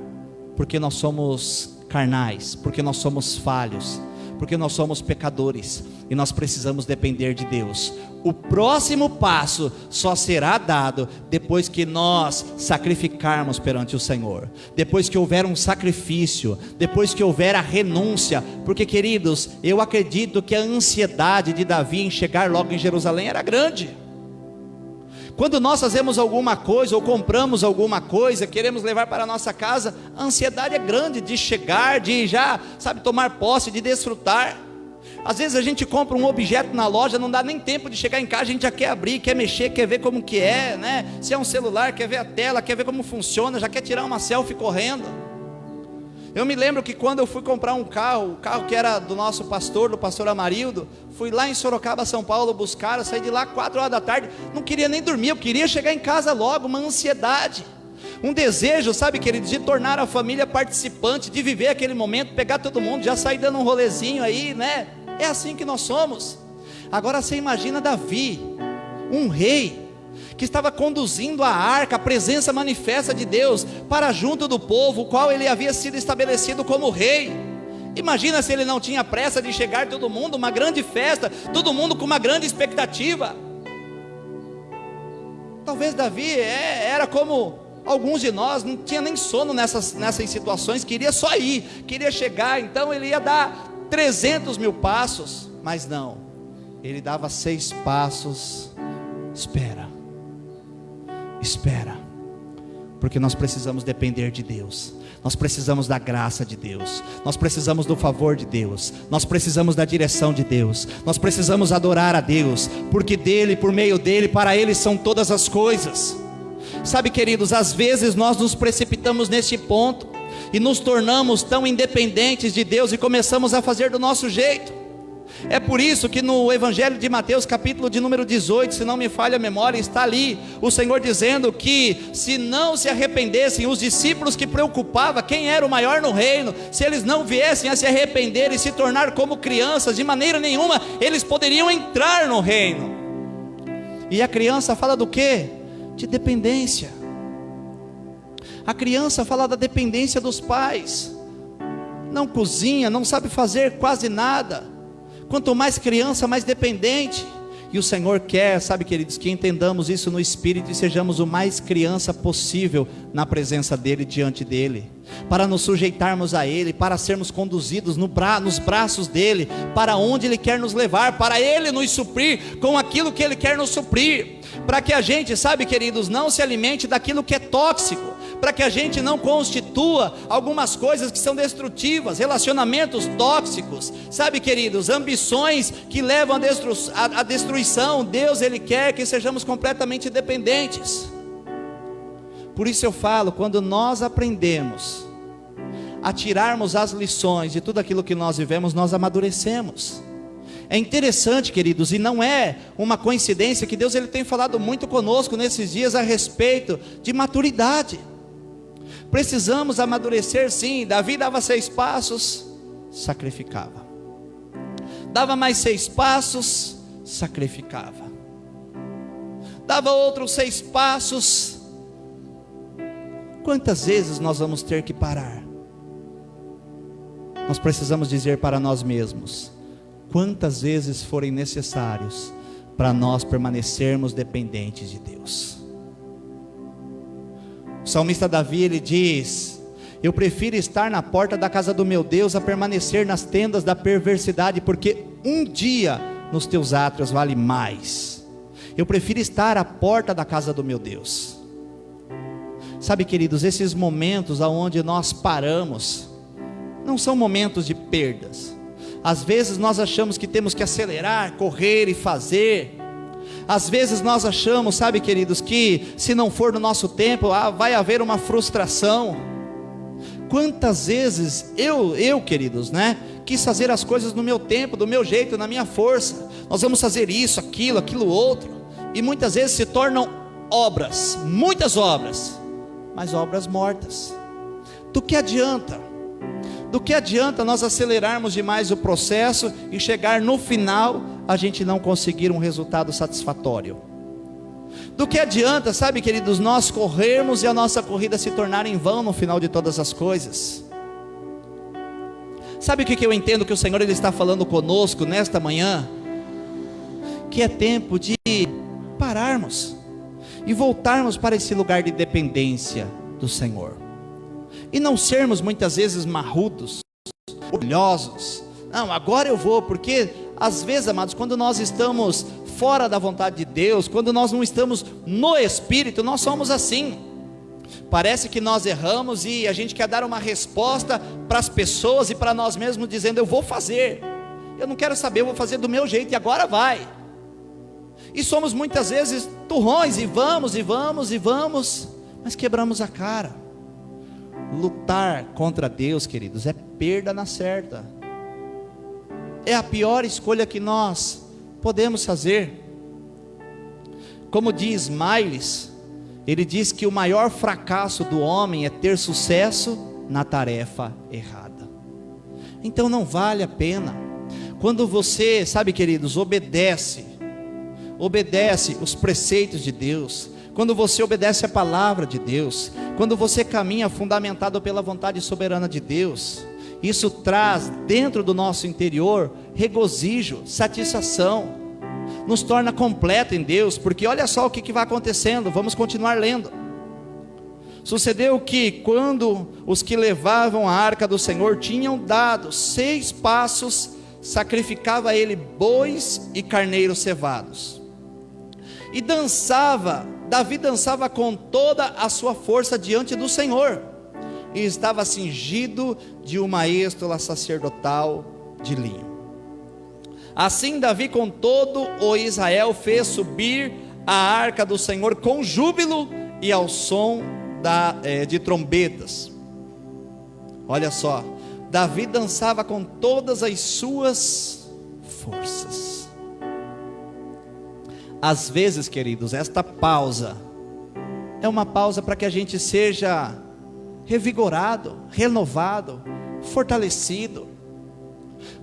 porque nós somos carnais, porque nós somos falhos, porque nós somos pecadores, e nós precisamos depender de Deus. O próximo passo só será dado depois que nós sacrificarmos perante o Senhor, depois que houver um sacrifício, depois que houver a renúncia. Porque, queridos, eu acredito que a ansiedade de Davi em chegar logo em Jerusalém era grande. Quando nós fazemos alguma coisa ou compramos alguma coisa, queremos levar para a nossa casa, a ansiedade é grande de chegar, de já, tomar posse, de desfrutar. Às vezes a gente compra um objeto na loja, não dá nem tempo de chegar em casa, a gente já quer abrir, quer mexer, quer ver como que é, né? Se é um celular, quer ver a tela, quer ver como funciona, já quer tirar uma selfie correndo. Eu me lembro que quando eu fui comprar um carro, o carro que era do nosso pastor, do pastor Amarildo, fui lá em Sorocaba, São Paulo buscar, eu saí de lá 4 horas da tarde, não queria nem dormir, eu queria chegar em casa logo, uma ansiedade, um desejo, queridos, de tornar a família participante, de viver aquele momento, pegar todo mundo, já sair dando um rolezinho aí, né? É assim que nós somos. Agora você imagina Davi, um rei, que estava conduzindo a arca, a presença manifesta de Deus, para junto do povo, o qual ele havia sido estabelecido como rei. Imagina se ele não tinha pressa de chegar todo mundo, uma grande festa, todo mundo com uma grande expectativa. Talvez Davi era como alguns de nós, não tinha nem sono nessas situações, queria só ir, queria chegar, então ele ia dar 300 mil passos, mas não, ele dava 6 passos. Espera, porque nós precisamos depender de Deus, nós precisamos da graça de Deus, nós precisamos do favor de Deus, nós precisamos da direção de Deus, nós precisamos adorar a Deus, porque dele, por meio dele, para ele são todas as coisas. Queridos, às vezes nós nos precipitamos neste ponto e nos tornamos tão independentes de Deus e começamos a fazer do nosso jeito. É por isso que no Evangelho de Mateus, capítulo de número 18, se não me falha a memória, está ali o Senhor dizendo que se não se arrependessem, os discípulos que preocupava quem era o maior no reino, se eles não viessem a se arrepender e se tornar como crianças, de maneira nenhuma eles poderiam entrar no reino. E a criança fala do quê? De dependência. A criança fala da dependência dos pais, não cozinha, não sabe fazer quase nada. Quanto mais criança, mais dependente. E o Senhor quer, queridos, que entendamos isso no Espírito e sejamos o mais criança possível na presença dEle, diante dEle, para nos sujeitarmos a Ele, para sermos conduzidos nos braços dEle, para onde Ele quer nos levar, para Ele nos suprir com aquilo que Ele quer nos suprir, para que a gente, queridos, não se alimente daquilo que é tóxico, para que a gente não constitua algumas coisas que são destrutivas, relacionamentos tóxicos, queridos, ambições que levam à destruição. Deus, Ele quer que sejamos completamente dependentes. Por isso eu falo, quando nós aprendemos a tirarmos as lições de tudo aquilo que nós vivemos, nós amadurecemos. É interessante, queridos, e não é uma coincidência que Deus ele tem falado muito conosco nesses dias a respeito de maturidade. Precisamos amadurecer, sim. Davi dava 6 passos, sacrificava. Dava mais 6 passos, sacrificava. Dava outros 6 passos. Quantas vezes nós vamos ter que parar? Nós precisamos dizer para nós mesmos: quantas vezes forem necessários para nós permanecermos dependentes de Deus. O salmista Davi, ele diz: eu prefiro estar na porta da casa do meu Deus a permanecer nas tendas da perversidade, porque um dia nos teus átrios vale mais. Eu prefiro estar à porta da casa do meu Deus. Sabe, queridos, esses momentos aonde nós paramos não são momentos de perdas. Às vezes nós achamos que temos que acelerar, correr e fazer. Às vezes nós achamos, sabe, queridos, que se não for no nosso tempo, vai haver uma frustração. Quantas vezes eu, queridos, quis fazer as coisas no meu tempo, do meu jeito, na minha força. Nós vamos fazer isso, aquilo outro. E muitas vezes se tornam obras, muitas obras, mas obras mortas. Do que adianta? Do que adianta nós acelerarmos demais o processo e chegar no final a gente não conseguir um resultado satisfatório? Do que adianta, sabe, queridos, nós corrermos e a nossa corrida se tornar em vão no final de todas as coisas? Sabe o que eu entendo que o Senhor ele está falando conosco nesta manhã? Que é tempo de pararmos e voltarmos para esse lugar de dependência do Senhor. E não sermos muitas vezes marrudos, orgulhosos. Não, agora eu vou, porque às vezes, amados, quando nós estamos fora da vontade de Deus, quando nós não estamos no Espírito, nós somos assim. Parece que nós erramos e a gente quer dar uma resposta para as pessoas e para nós mesmos, dizendo: eu vou fazer, eu não quero saber, eu vou fazer do meu jeito e agora vai. E somos muitas vezes turrões, e vamos, mas quebramos a cara. Lutar contra Deus, queridos, é perda na certa. É a pior escolha que nós podemos fazer. Como diz Miles, ele diz que o maior fracasso do homem é ter sucesso na tarefa errada. Então não vale a pena. Quando você, sabe, queridos, obedece os preceitos de Deus, quando você obedece a palavra de Deus, quando você caminha fundamentado pela vontade soberana de Deus, isso traz dentro do nosso interior regozijo, satisfação, nos torna completo em Deus, porque olha só o que vai acontecendo. Vamos continuar lendo. Sucedeu que quando os que levavam a arca do Senhor tinham dado 6 passos, sacrificava ele bois e carneiros cevados, e Davi dançava com toda a sua força diante do Senhor, e estava cingido de uma estola sacerdotal de linho. Assim Davi com todo o Israel fez subir a arca do Senhor com júbilo e ao som de trombetas. Olha só, Davi dançava com todas as suas forças. Às vezes, queridos, esta pausa é uma pausa para que a gente seja revigorado, renovado, fortalecido,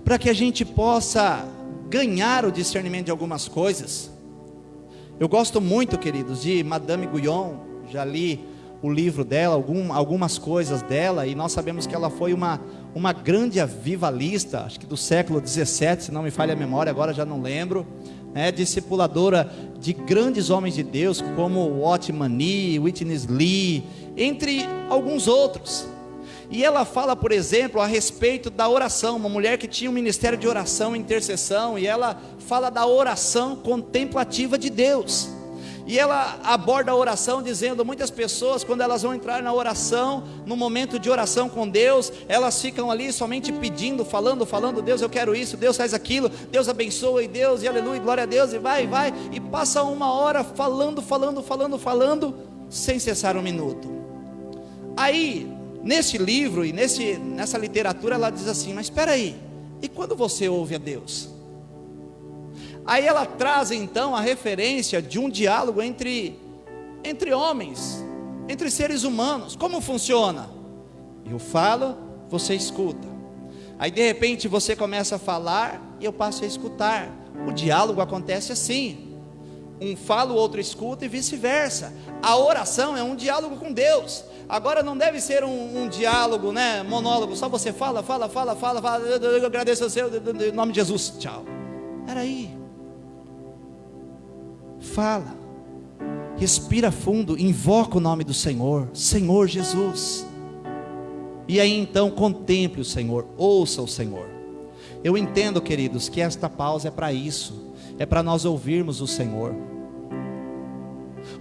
para que a gente possa ganhar o discernimento de algumas coisas. Eu gosto muito, queridos, de Madame Guyon. Já li o livro dela, algumas coisas dela, e nós sabemos que ela foi uma grande avivalista, acho que do século 17, se não me falha a memória, agora já não lembro, discipuladora de grandes homens de Deus, como Watchman Nee, Witness Lee, entre alguns outros. E ela fala, por exemplo, a respeito da oração, uma mulher que tinha um ministério de oração e intercessão, e ela fala da oração contemplativa de Deus. E ela aborda a oração dizendo: muitas pessoas, quando elas vão entrar na oração, no momento de oração com Deus, elas ficam ali somente pedindo, falando: Deus, eu quero isso, Deus faz aquilo, Deus abençoa, e Deus, e aleluia, glória a Deus, e vai, e passa uma hora falando, sem cessar um minuto. Aí, nesse livro e nessa literatura, ela diz assim: mas espera aí, e quando você ouve a Deus? Aí ela traz então a referência de um diálogo entre homens, entre seres humanos. Como funciona? Eu falo, você escuta. Aí de repente você começa a falar e eu passo a escutar. O diálogo acontece assim: um fala, o outro escuta e vice-versa. A oração é um diálogo com Deus. Agora não deve ser um diálogo, né, monólogo, só você fala, eu agradeço a Deus, em nome de Jesus, tchau. Peraí, fala, respira fundo, invoca o nome do Senhor, Senhor Jesus. E aí então contemple o Senhor, ouça o Senhor. Eu entendo, queridos, que esta pausa é para isso, é para nós ouvirmos o Senhor.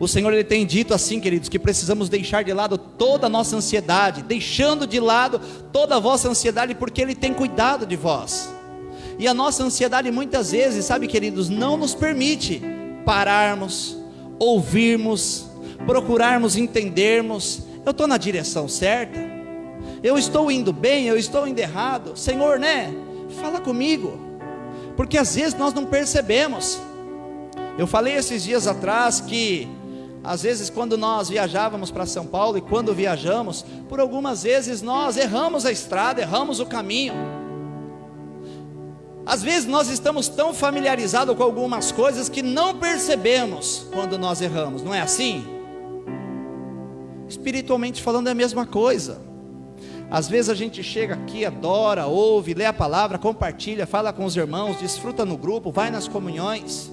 O Senhor, Ele tem dito assim, queridos, que precisamos deixar de lado toda a nossa ansiedade, deixando de lado toda a vossa ansiedade, porque Ele tem cuidado de vós. E a nossa ansiedade muitas vezes, sabe, queridos, não nos permite pararmos, ouvirmos, procurarmos entendermos: eu estou na direção certa? Eu estou indo bem? Eu estou indo errado? Senhor, né? Fala comigo. Porque às vezes nós não percebemos. Eu falei esses dias atrás que às vezes quando nós viajávamos para São Paulo, e quando viajamos, por algumas vezes nós erramos a estrada, erramos o caminho. Às vezes nós estamos tão familiarizados com algumas coisas que não percebemos quando nós erramos, não é assim? Espiritualmente falando é a mesma coisa. Às vezes a gente chega aqui, adora, ouve, lê a palavra, compartilha, fala com os irmãos, desfruta no grupo, vai nas comunhões.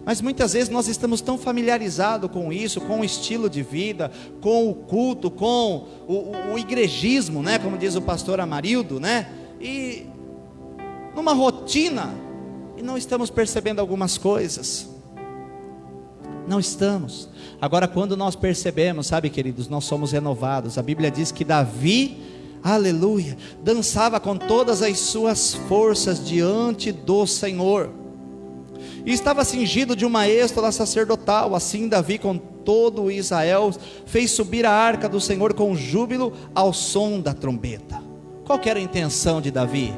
Mas muitas vezes nós estamos tão familiarizados com isso, com o estilo de vida, com o culto, com o igrejismo, né? Como diz o pastor Amarildo, né? E numa rotina, e não estamos percebendo algumas coisas. Não estamos. Agora, quando nós percebemos, sabe, queridos, nós somos renovados. A Bíblia diz que Davi, aleluia, dançava com todas as suas forças diante do Senhor, e estava cingido de uma êstola sacerdotal. Assim Davi, com todo Israel, fez subir a arca do Senhor com júbilo ao som da trombeta. Qual que era a intenção de Davi?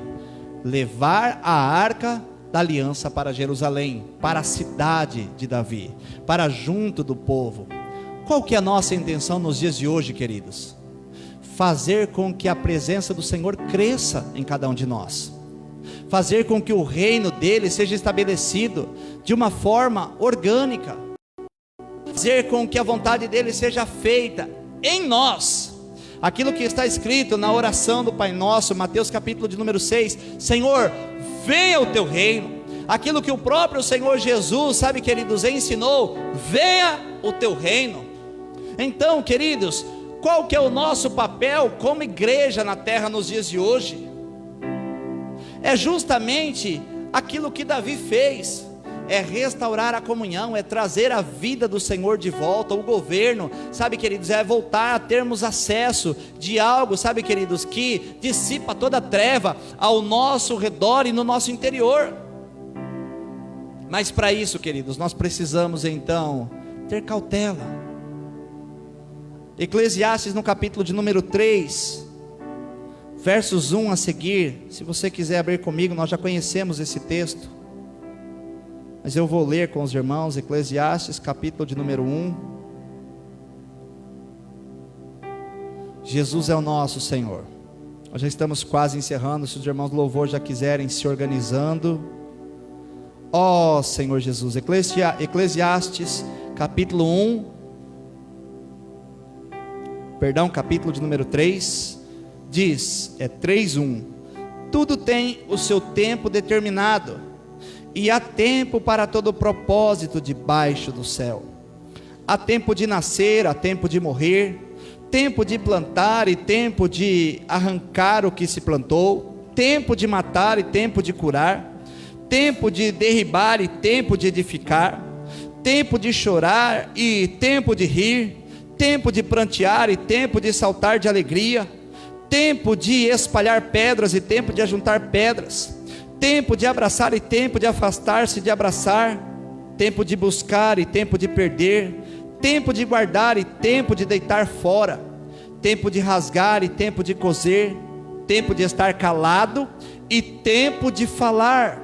Levar a arca da aliança para Jerusalém, para a cidade de Davi, para junto do povo. Qual que é a nossa intenção nos dias de hoje, queridos? Fazer com que a presença do Senhor cresça em cada um de nós, fazer com que o reino dele seja estabelecido de uma forma orgânica, fazer com que a vontade dele seja feita em nós. Aquilo que está escrito na oração do Pai Nosso, Mateus capítulo de número 6, Senhor, venha o teu reino. Aquilo que o próprio Senhor Jesus, sabe, queridos, ensinou: venha o teu reino. Então, queridos, qual que é o nosso papel como igreja na terra nos dias de hoje? É justamente aquilo que Davi fez, é restaurar a comunhão, é trazer a vida do Senhor de volta, o governo, sabe, queridos, é voltar a termos acesso de algo, sabe, queridos, que dissipa toda a treva ao nosso redor e no nosso interior. Mas para isso, queridos, nós precisamos então ter cautela. Eclesiastes no capítulo de número 3, versos 1 a seguir, se você quiser abrir comigo, nós já conhecemos esse texto, mas eu vou ler com os irmãos. Eclesiastes capítulo de número 1. Jesus é o nosso Senhor. Nós já estamos quase encerrando, se os irmãos do louvor já quiserem se organizando. Ó Senhor Jesus, Eclesiastes capítulo 1, capítulo de número 3, diz, 3:1: tudo tem o seu tempo determinado, e há tempo para todo propósito debaixo do céu. Há tempo de nascer, há tempo de morrer, tempo de plantar e tempo de arrancar o que se plantou, tempo de matar e tempo de curar, tempo de derribar e tempo de edificar, tempo de chorar e tempo de rir, tempo de prantear e tempo de saltar de alegria, tempo de espalhar pedras e tempo de ajuntar pedras, tempo de abraçar e tempo de afastar-se de abraçar, tempo de buscar e tempo de perder, tempo de guardar e tempo de deitar fora, tempo de rasgar e tempo de coser, tempo de estar calado e tempo de falar,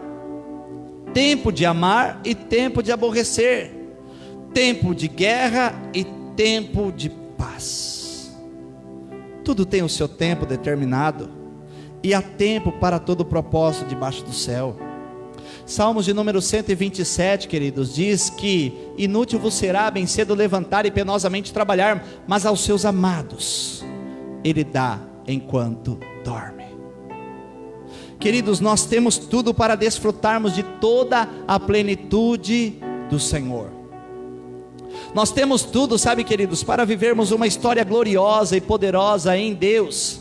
tempo de amar e tempo de aborrecer, tempo de guerra e tempo de paz. Tudo tem o seu tempo determinado, e há tempo para todo propósito debaixo do céu. Salmos de número 127, queridos, diz que inútil vos será bem cedo levantar e penosamente trabalhar, mas aos seus amados Ele dá enquanto dorme. Queridos, nós temos tudo para desfrutarmos de toda a plenitude do Senhor. Nós temos tudo, sabe, queridos, para vivermos uma história gloriosa e poderosa em Deus.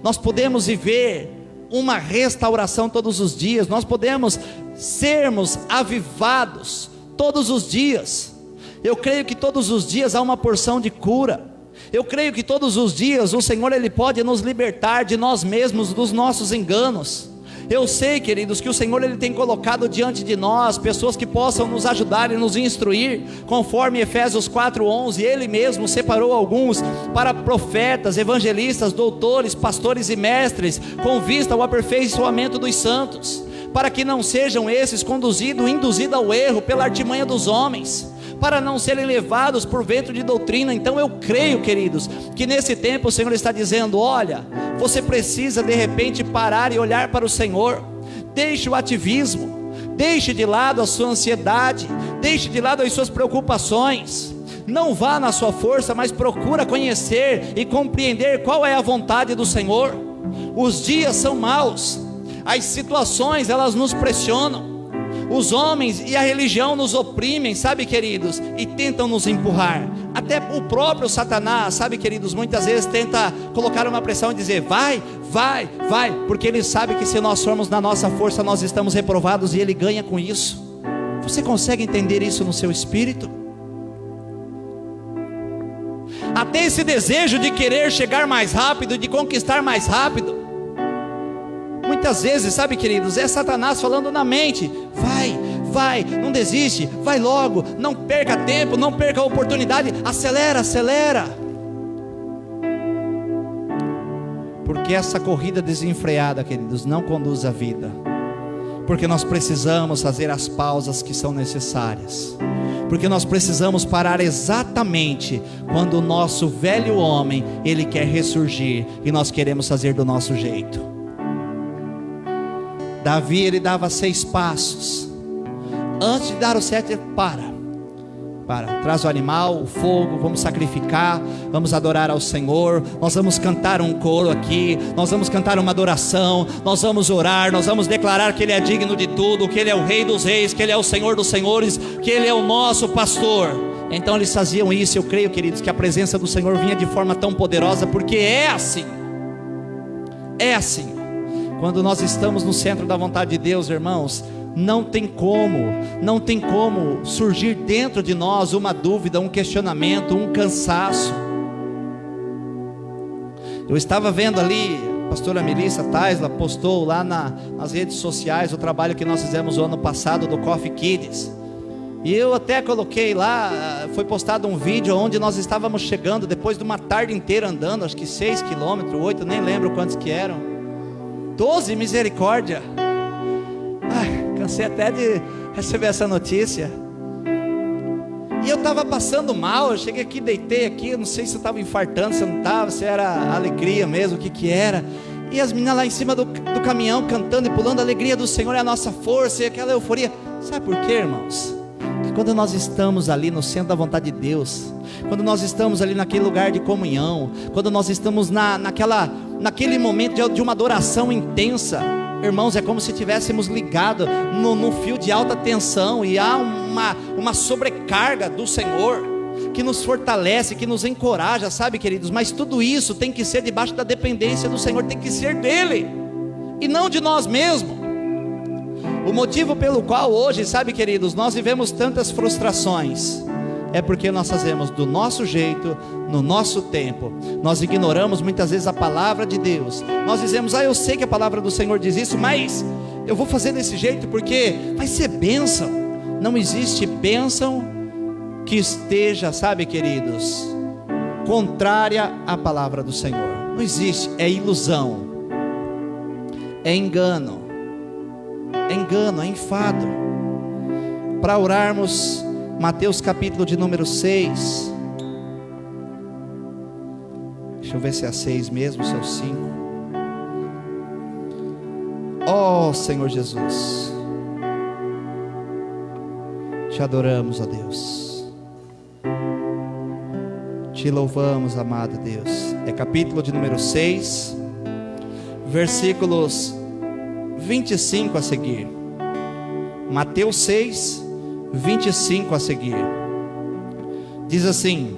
Nós podemos viver uma restauração todos os dias, nós podemos sermos avivados todos os dias. Eu creio que todos os dias há uma porção de cura. Eu creio que todos os dias o Senhor Ele pode nos libertar de nós mesmos, dos nossos enganos. Eu sei, queridos, que o Senhor Ele tem colocado diante de nós pessoas que possam nos ajudar e nos instruir, conforme Efésios 4:11, Ele mesmo separou alguns para profetas, evangelistas, doutores, pastores e mestres, com vista ao aperfeiçoamento dos santos, para que não sejam esses induzidos ao erro pela artimanha dos homens, para não serem levados por vento de doutrina. Então eu creio, queridos, que nesse tempo o Senhor está dizendo: olha, você precisa de repente parar e olhar para o Senhor. Deixe o ativismo, deixe de lado a sua ansiedade, deixe de lado as suas preocupações. Não vá na sua força, mas procura conhecer e compreender qual é a vontade do Senhor. Os dias são maus, as situações elas nos pressionam, os homens e a religião nos oprimem, sabe, queridos, e tentam nos empurrar. Até o próprio Satanás, sabe, queridos, muitas vezes tenta colocar uma pressão e dizer: vai, vai, vai, porque ele sabe que se nós formos na nossa força, nós estamos reprovados, e ele ganha com isso. Você consegue entender isso no seu espírito? Até esse desejo de querer chegar mais rápido, de conquistar mais rápido, muitas vezes, sabe, queridos, é Satanás falando na mente: vai, vai, não desiste, vai logo, não perca tempo, não perca a oportunidade, acelera, acelera. Porque essa corrida desenfreada, queridos, não conduz à vida. Porque nós precisamos fazer as pausas que são necessárias. Porque nós precisamos parar exatamente quando o nosso velho homem, ele quer ressurgir, e nós queremos fazer do nosso jeito. Davi, ele dava 6 passos. Antes de dar o 7, ele para, traz o animal, o fogo, vamos sacrificar, vamos adorar ao Senhor, nós vamos cantar um coro aqui, nós vamos cantar uma adoração, nós vamos orar, nós vamos declarar que Ele é digno de tudo, que Ele é o Rei dos Reis, que Ele é o Senhor dos Senhores, que Ele é o nosso pastor. Então eles faziam isso. Eu creio, queridos, que a presença do Senhor vinha de forma tão poderosa, porque é assim. Quando nós estamos no centro da vontade de Deus, irmãos, não tem como surgir dentro de nós uma dúvida, um questionamento, um cansaço. Eu estava vendo ali, a pastora Melissa Taisla postou lá nas redes sociais o trabalho que nós fizemos o ano passado do Coffee Kids. E eu até coloquei lá, foi postado um vídeo onde nós estávamos chegando, depois de uma tarde inteira andando, acho que 6 quilômetros, 8, nem lembro quantos que eram, 12, misericórdia. Cansei até de receber essa notícia. E eu estava passando mal, eu cheguei aqui, deitei aqui, eu não sei se eu estava infartando, se eu não estava, se era alegria mesmo, o que era. E as meninas lá em cima do caminhão, cantando e pulando, a alegria do Senhor é a nossa força, e aquela euforia. Sabe por quê, irmãos? Que quando nós estamos ali no centro da vontade de Deus, quando nós estamos ali naquele lugar de comunhão, quando nós estamos naquele momento de uma adoração intensa, irmãos, é como se tivéssemos ligado no fio de alta tensão, e há uma sobrecarga do Senhor que nos fortalece, que nos encoraja, sabe, queridos? Mas tudo isso tem que ser debaixo da dependência do Senhor, tem que ser dele e não de nós mesmos. O motivo pelo qual hoje, sabe, queridos, nós vivemos tantas frustrações é porque nós fazemos do nosso jeito, no nosso tempo. Nós ignoramos muitas vezes a palavra de Deus. Nós dizemos: eu sei que a palavra do Senhor diz isso, mas eu vou fazer desse jeito porque vai ser bênção. Não existe bênção que esteja, sabe, queridos, contrária à palavra do Senhor. Não existe, é ilusão, é engano, é enfado. Para orarmos, Mateus capítulo de número 6. Deixa eu ver se é 6 mesmo, se é o 5. Ó Senhor Jesus, te adoramos, ó Deus, te louvamos, amado Deus. É capítulo de número 6, versículos 25 a seguir. Mateus 6, 25 a seguir. Diz assim: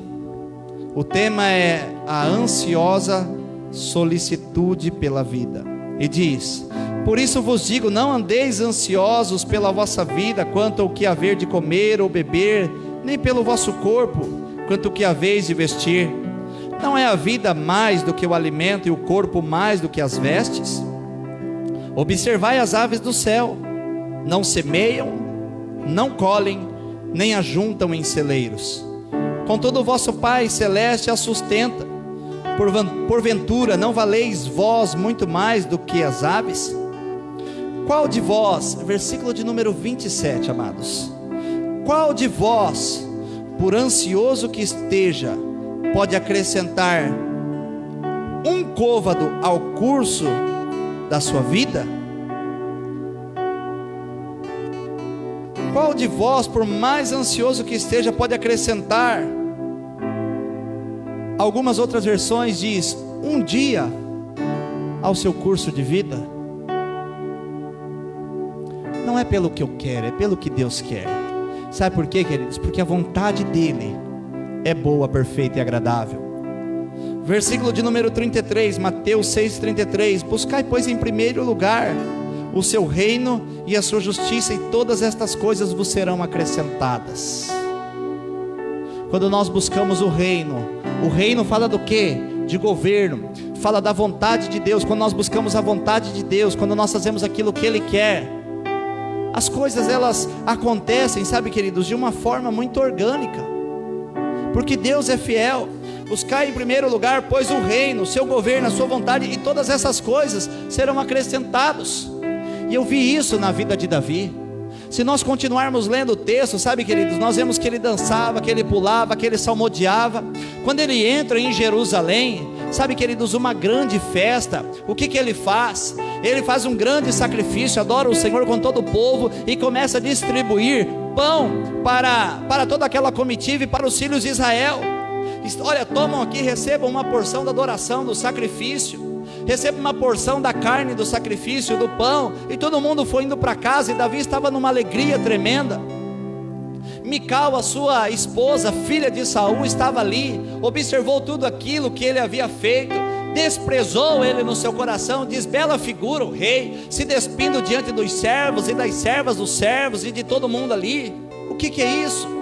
o tema é a ansiosa solicitude pela vida. E diz: por isso vos digo, não andeis ansiosos pela vossa vida, quanto ao que haver de comer ou beber, nem pelo vosso corpo, quanto ao que haveis de vestir. Não é a vida mais do que o alimento, e o corpo mais do que as vestes? Observai as aves do céu, não semeiam, não colhem, nem ajuntam em celeiros, contudo o vosso Pai celeste as sustenta. Porventura não valeis vós muito mais do que as aves? Qual de vós, versículo de número 27, amados, qual de vós, por ansioso que esteja, pode acrescentar um côvado ao curso da sua vida? Qual de vós, por mais ansioso que esteja, pode acrescentar? Algumas outras versões diz um dia ao seu curso de vida. Não é pelo que eu quero, é pelo que Deus quer. Sabe por quê, queridos? Porque a vontade dele é boa, perfeita e agradável. Versículo de número 33, Mateus 6,33: buscai, pois, em primeiro lugar o seu reino e a sua justiça, e todas estas coisas vos serão acrescentadas. Quando nós buscamos o reino fala do quê? De governo, fala da vontade de Deus. Quando nós buscamos a vontade de Deus, quando nós fazemos aquilo que Ele quer, as coisas elas acontecem, sabe, queridos, de uma forma muito orgânica, porque Deus é fiel. Buscai em primeiro lugar, pois, o reino, o seu governo, a sua vontade, e todas essas coisas serão acrescentados. E eu vi isso na vida de Davi. Se nós continuarmos lendo o texto, sabe, queridos, nós vemos que ele dançava, que ele pulava, que ele salmodiava. Quando ele entra em Jerusalém, sabe, queridos, uma grande festa, o que ele faz? Ele faz um grande sacrifício, adora o Senhor com todo o povo e começa a distribuir pão para toda aquela comitiva e para os filhos de Israel. Olha, tomam aqui, recebam uma porção da adoração, do sacrifício, recebam uma porção da carne do sacrifício, do pão. E todo mundo foi indo para casa, e Davi estava numa alegria tremenda. Mical, a sua esposa, filha de Saul, estava ali, observou tudo aquilo que ele havia feito, desprezou ele no seu coração. Diz: bela figura o rei, se despindo diante dos servos e das servas dos servos e de todo mundo ali. O que é isso?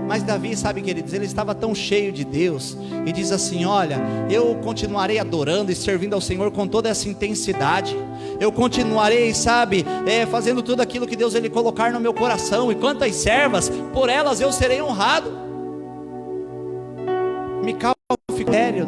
Mas Davi, sabe, queridos, ele estava tão cheio de Deus, e diz assim: olha, eu continuarei adorando e servindo ao Senhor com toda essa intensidade. Eu continuarei, sabe, fazendo tudo aquilo que Deus ele colocar no meu coração. E quantas servas, por elas eu serei honrado. Mical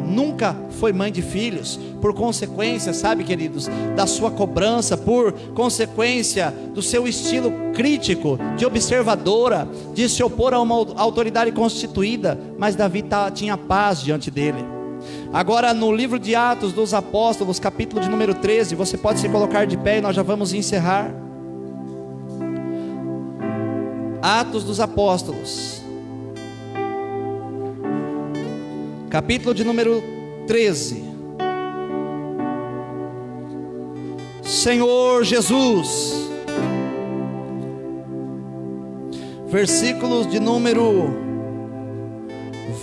nunca foi mãe de filhos, por consequência, sabe, queridos, da sua cobrança, por consequência do seu estilo crítico, de observadora, de se opor a uma autoridade constituída. Mas Davi tinha paz diante dele. Agora, no livro de Atos dos Apóstolos, capítulo de número 13, você pode se colocar de pé e nós já vamos encerrar. Atos dos Apóstolos, capítulo de número 13. Senhor Jesus, versículos de número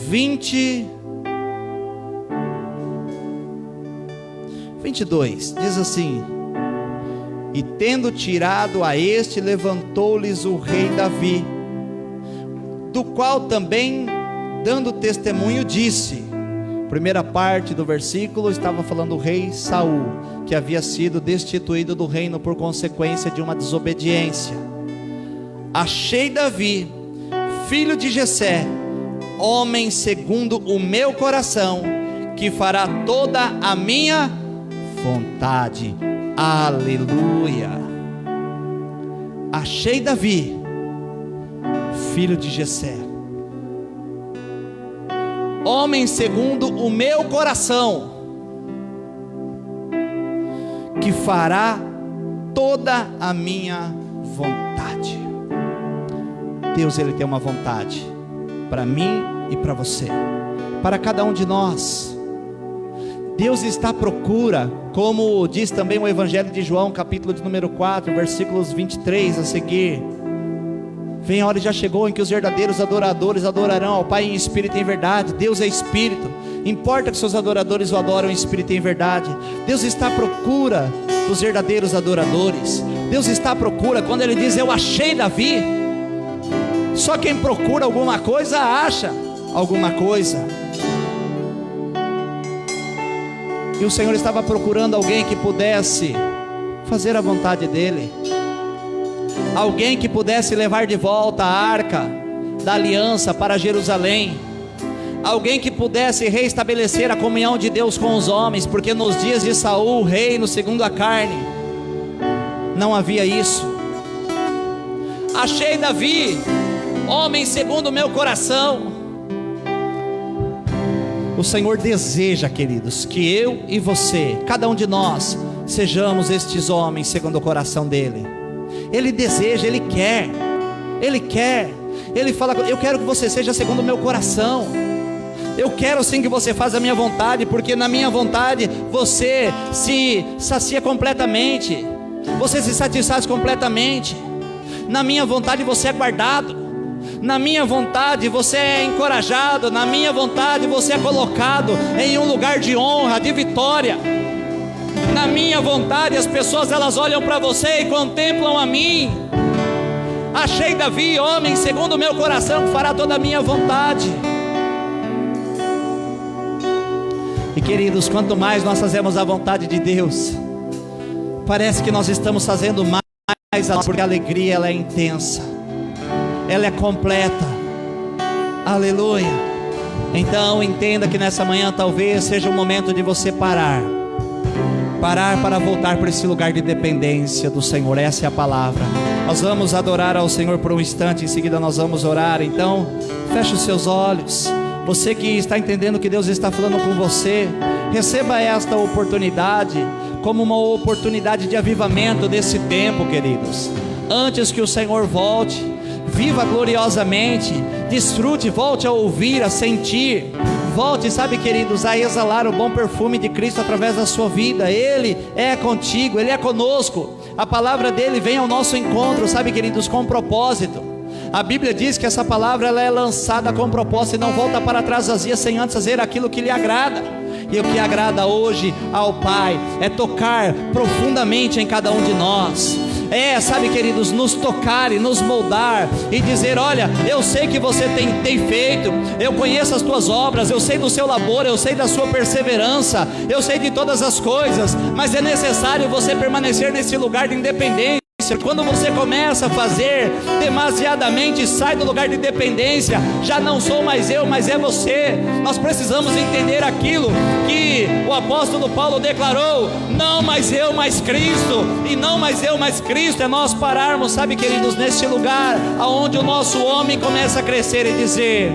22, diz assim: e tendo tirado a este, levantou-lhes o rei Davi, do qual também, dando testemunho, disse. Primeira parte do versículo estava falando do rei Saul, que havia sido destituído do reino por consequência de uma desobediência. Achei Davi, filho de Jessé, homem segundo o meu coração, que fará toda a minha vontade. Aleluia. Achei Davi, filho de Jessé, homem segundo o meu coração, que fará toda a minha vontade. Deus, Ele tem uma vontade para mim e para você, para cada um de nós. Deus está à procura, como diz também o Evangelho de João, capítulo de número 4, versículos 23 a seguir. Vem a hora, já chegou, em que os verdadeiros adoradores adorarão ao Pai em espírito e em verdade. Deus é espírito, importa que seus adoradores o adoram em espírito e em verdade. Deus está à procura dos verdadeiros adoradores. Deus está à procura, quando Ele diz: eu achei Davi. Só quem procura alguma coisa, acha alguma coisa. E o Senhor estava procurando alguém que pudesse fazer a vontade dEle, alguém que pudesse levar de volta a arca da aliança para Jerusalém, alguém que pudesse reestabelecer a comunhão de Deus com os homens, porque nos dias de Saul, reino segundo a carne, não havia isso. Achei Davi, homem segundo o meu coração. O Senhor deseja, queridos, que eu e você, cada um de nós, sejamos estes homens segundo o coração dEle. Ele deseja, Ele quer, Ele fala: eu quero que você seja segundo o meu coração. Eu quero sim que você faça a minha vontade, porque na minha vontade você se sacia completamente, você se satisfaz completamente. Na minha vontade você é guardado, na minha vontade você é encorajado, na minha vontade você é colocado em um lugar de honra, de vitória. Na minha vontade as pessoas, elas olham para você e contemplam a mim. Achei Davi, homem segundo o meu coração, que fará toda a minha vontade. E queridos, quanto mais nós fazemos a vontade de Deus, parece que nós estamos fazendo mais, porque a alegria, ela é intensa, ela é completa. Aleluia. Então entenda que nessa manhã talvez seja o momento de você parar para voltar para esse lugar de dependência do Senhor. Essa é a palavra. Nós vamos adorar ao Senhor por um instante, em seguida nós vamos orar. Então feche os seus olhos. Você que está entendendo que Deus está falando com você, receba esta oportunidade como uma oportunidade de avivamento desse tempo, queridos. Antes que o Senhor volte, viva gloriosamente, desfrute, volte a ouvir, a sentir, volte, sabe, queridos, a exalar o bom perfume de Cristo através da sua vida. Ele é contigo, Ele é conosco. A palavra dEle vem ao nosso encontro, sabe, queridos, com propósito. A Bíblia diz que essa palavra, ela é lançada com propósito e não volta para trás vazia, sem antes fazer aquilo que lhe agrada. E o que agrada hoje ao Pai é tocar profundamente em cada um de nós. Sabe, queridos, nos tocar e nos moldar e dizer: olha, eu sei que você tem feito, eu conheço as tuas obras, eu sei do seu labor, eu sei da sua perseverança, eu sei de todas as coisas, mas é necessário você permanecer nesse lugar de independência. Quando você começa a fazer demasiadamente, sai do lugar de dependência. Já não sou mais eu, mas é você. Nós precisamos entender aquilo que o apóstolo Paulo declarou: não mais eu, mas Cristo. E não mais eu, mas Cristo é nós pararmos, sabe, queridos, neste lugar aonde o nosso homem começa a crescer e dizer: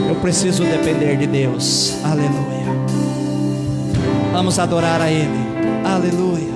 eu preciso depender de Deus. Aleluia. Vamos adorar a Ele. Aleluia.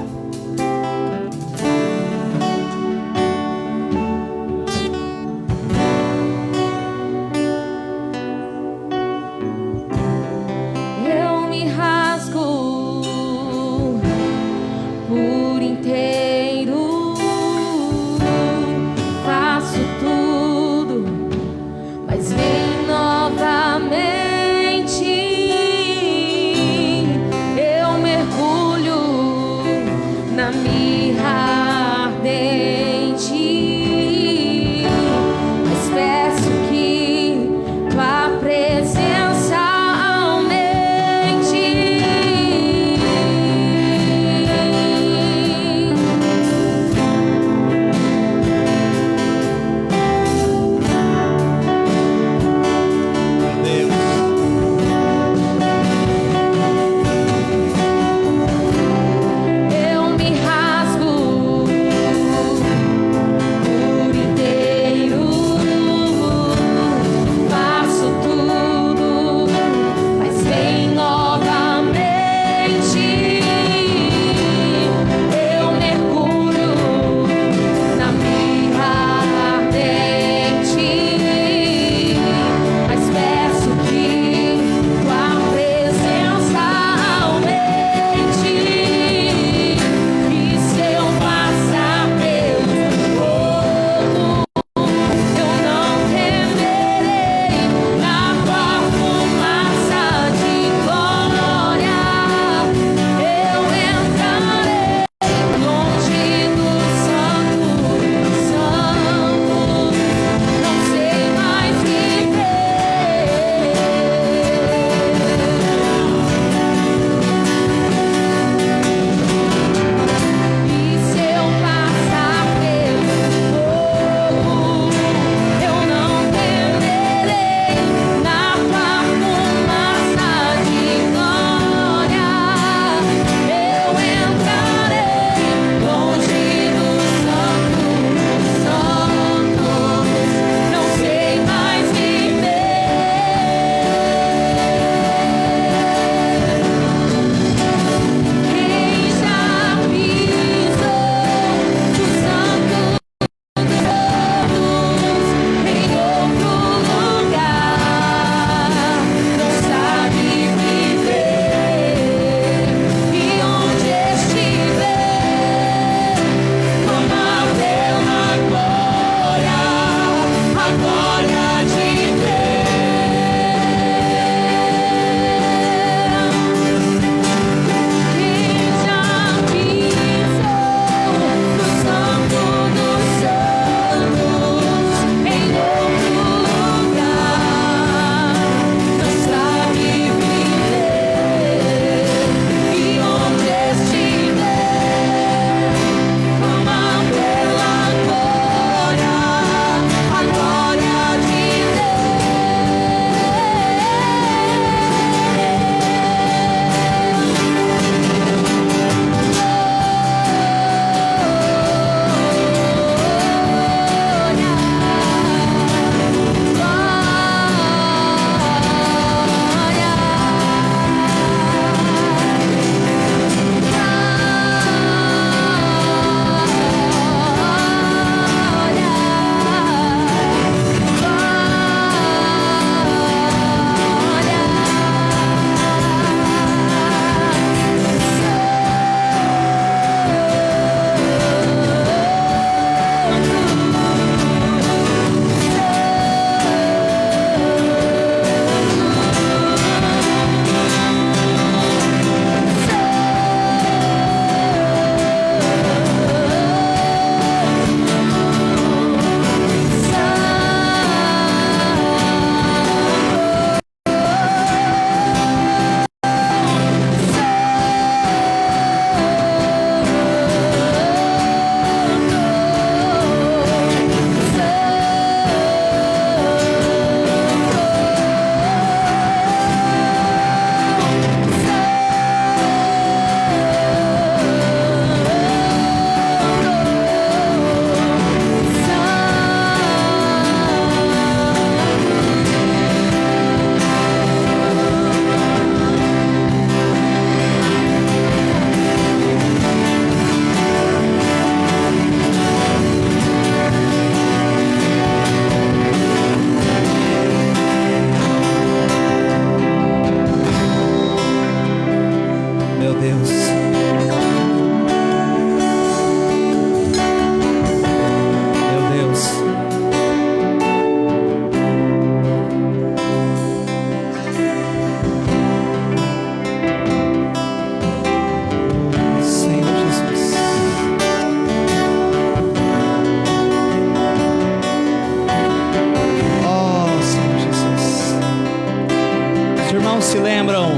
irmãos se lembram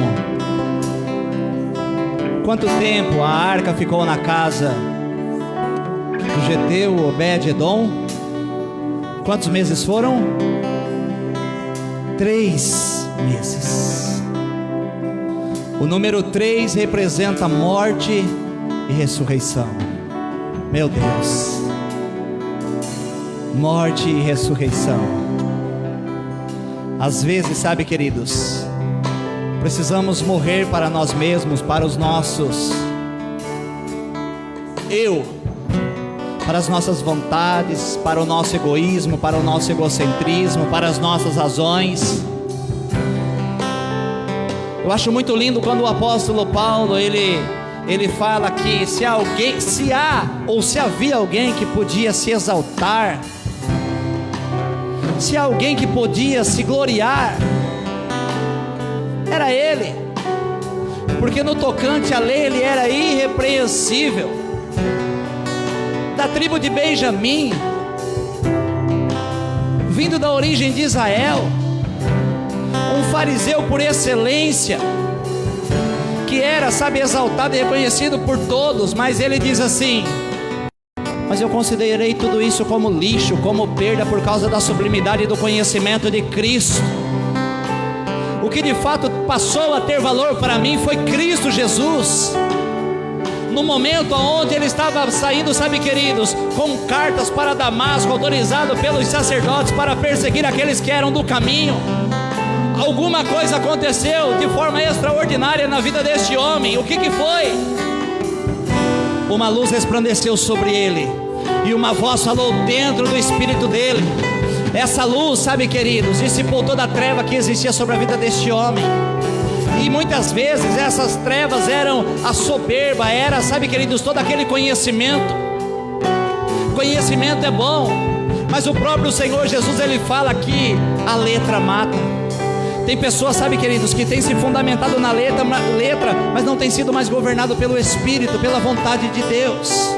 quanto tempo a arca ficou na casa do geteu Obed-edom? Quantos meses foram? 3 meses. O número 3 representa morte e ressurreição. Meu Deus, morte e ressurreição. Às vezes, sabe, queridos, precisamos morrer para nós mesmos, para os nossos para as nossas vontades, para o nosso egoísmo, para o nosso egocentrismo, para as nossas razões. Eu acho muito lindo quando o apóstolo Paulo, ele fala que se havia alguém que podia se exaltar, se alguém que podia se gloriar, era ele, porque no tocante à lei ele era irrepreensível. Da tribo de Benjamim, vindo da origem de Israel, um fariseu por excelência, que era, sabe, exaltado e reconhecido por todos, mas ele diz assim: mas eu considerei tudo isso como lixo, como perda, por causa da sublimidade do conhecimento de Cristo. O que de fato passou a ter valor para mim foi Cristo Jesus. No momento onde ele estava saindo, sabe, queridos, com cartas para Damasco, autorizado pelos sacerdotes para perseguir aqueles que eram do caminho, alguma coisa aconteceu de forma extraordinária na vida deste homem. O que foi? Uma luz resplandeceu sobre ele, e uma voz falou dentro do espírito dele. Essa luz, sabe, queridos, dissipou toda a treva que existia sobre a vida deste homem. E muitas vezes essas trevas eram a soberba, era, sabe, queridos, todo aquele conhecimento. Conhecimento é bom, mas o próprio Senhor Jesus, ele fala que a letra mata. Tem pessoas, sabe, queridos, que têm se fundamentado na letra, mas não tem sido mais governado pelo Espírito, pela vontade de Deus.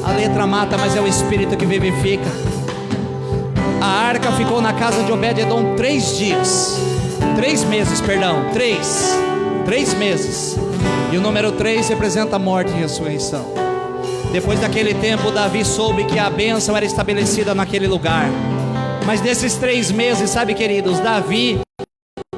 A letra mata, mas é o Espírito que vivifica. A arca ficou na casa de Obed-edom 3 meses. E o número 3 representa a morte e ressurreição. Depois daquele tempo, Davi soube que a bênção era estabelecida naquele lugar. Mas nesses 3 meses, sabe, queridos, Davi,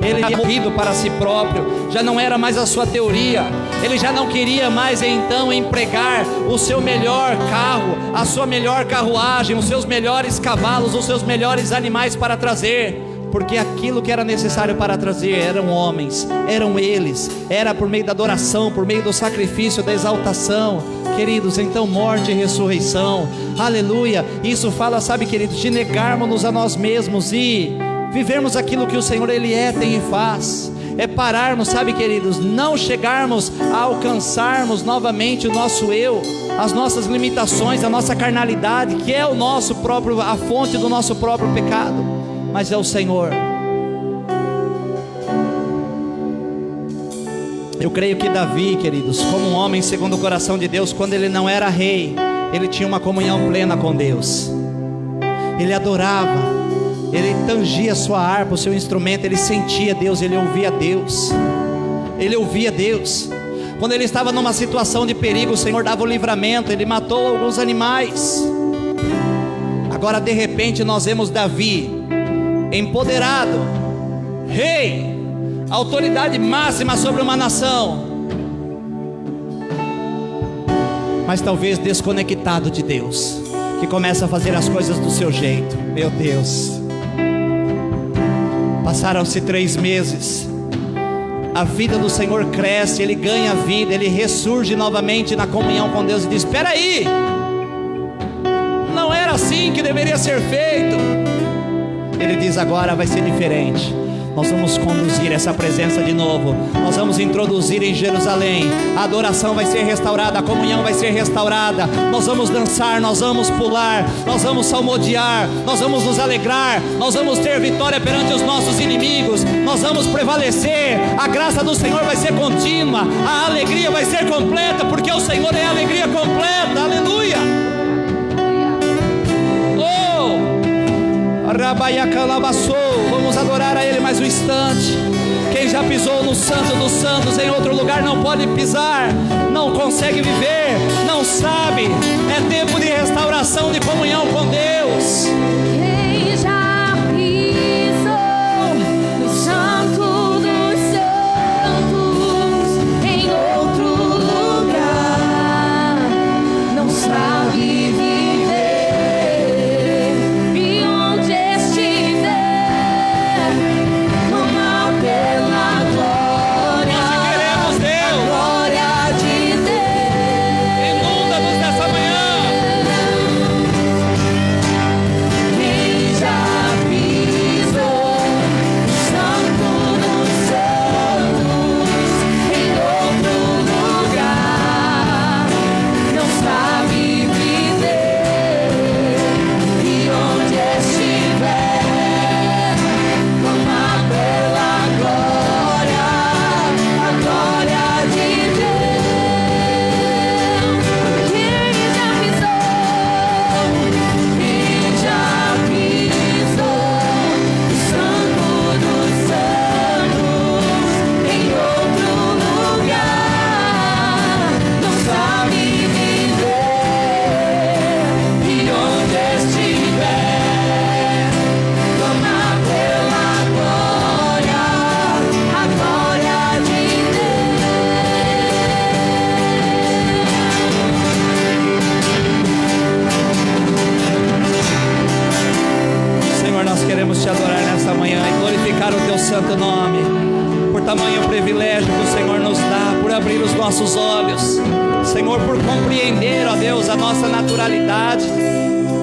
ele havia morrido para si próprio. Já não era mais a sua teoria. Ele já não queria mais então empregar o seu melhor carro, a sua melhor carruagem, os seus melhores cavalos, os seus melhores animais para trazer, porque aquilo que era necessário para trazer eram homens, eram eles, era por meio da adoração, por meio do sacrifício, da exaltação. Queridos, então morte e ressurreição, aleluia. Isso fala, sabe, queridos, de negarmos-nos a nós mesmos e vivermos aquilo que o Senhor, Ele é, tem e faz. É pararmos, sabe, queridos, não chegarmos a alcançarmos novamente o nosso eu, as nossas limitações, a nossa carnalidade, que é o nosso próprio, a fonte do nosso próprio pecado, mas é o Senhor. Eu creio que Davi, queridos, como um homem segundo o coração de Deus, quando ele não era rei, ele tinha uma comunhão plena com Deus. Ele adorava, ele tangia a sua harpa, o seu instrumento, ele sentia Deus, ele ouvia Deus. Ele ouvia Deus. Quando ele estava numa situação de perigo, o Senhor dava o livramento, ele matou alguns animais. Agora de repente nós vemos Davi empoderado, rei, autoridade máxima sobre uma nação, mas talvez desconectado de Deus, que começa a fazer as coisas do seu jeito. Meu Deus, passaram-se 3 meses, a vida do Senhor cresce, ele ganha vida, ele ressurge novamente na comunhão com Deus e diz: espera aí, não era assim que deveria ser feito. Ele diz: agora vai ser diferente. Nós vamos conduzir essa presença de novo. Nós vamos introduzir em Jerusalém. A adoração vai ser restaurada, a comunhão vai ser restaurada. Nós vamos dançar, nós vamos pular, nós vamos salmodiar, nós vamos nos alegrar, nós vamos ter vitória perante os nossos inimigos, nós vamos prevalecer. A graça do Senhor vai ser contínua, a alegria vai ser completa, porque o Senhor é a alegria completa. Aleluia. Vamos adorar a Ele mais um instante. Quem já pisou no Santo dos Santos em outro lugar não pode pisar, não consegue viver, não sabe. É tempo de restauração, de comunhão com Deus. Quem já pisou no Santo dos Santos em outro lugar não sabe viver, e onde estiver, toma pela glória. Nós te queremos, Deus. A glória de Deus. Inunda-nos nessa manhã. Quem já pisou no Santo dos Santos em outro lugar não sabe viver, e onde estiver, toma pela glória, a glória de Deus. Quem já pisou no Santo dos Santos em outro lugar não sabe viver, e onde estiver, toma pela glória, a glória de Senhor, nós queremos te adorar nessa manhã e glorificar o teu santo nome, por tamanho privilégio que o Senhor nos dá, por abrir os nossos olhos, Senhor, por compreender, ó Deus, a nossa naturalidade,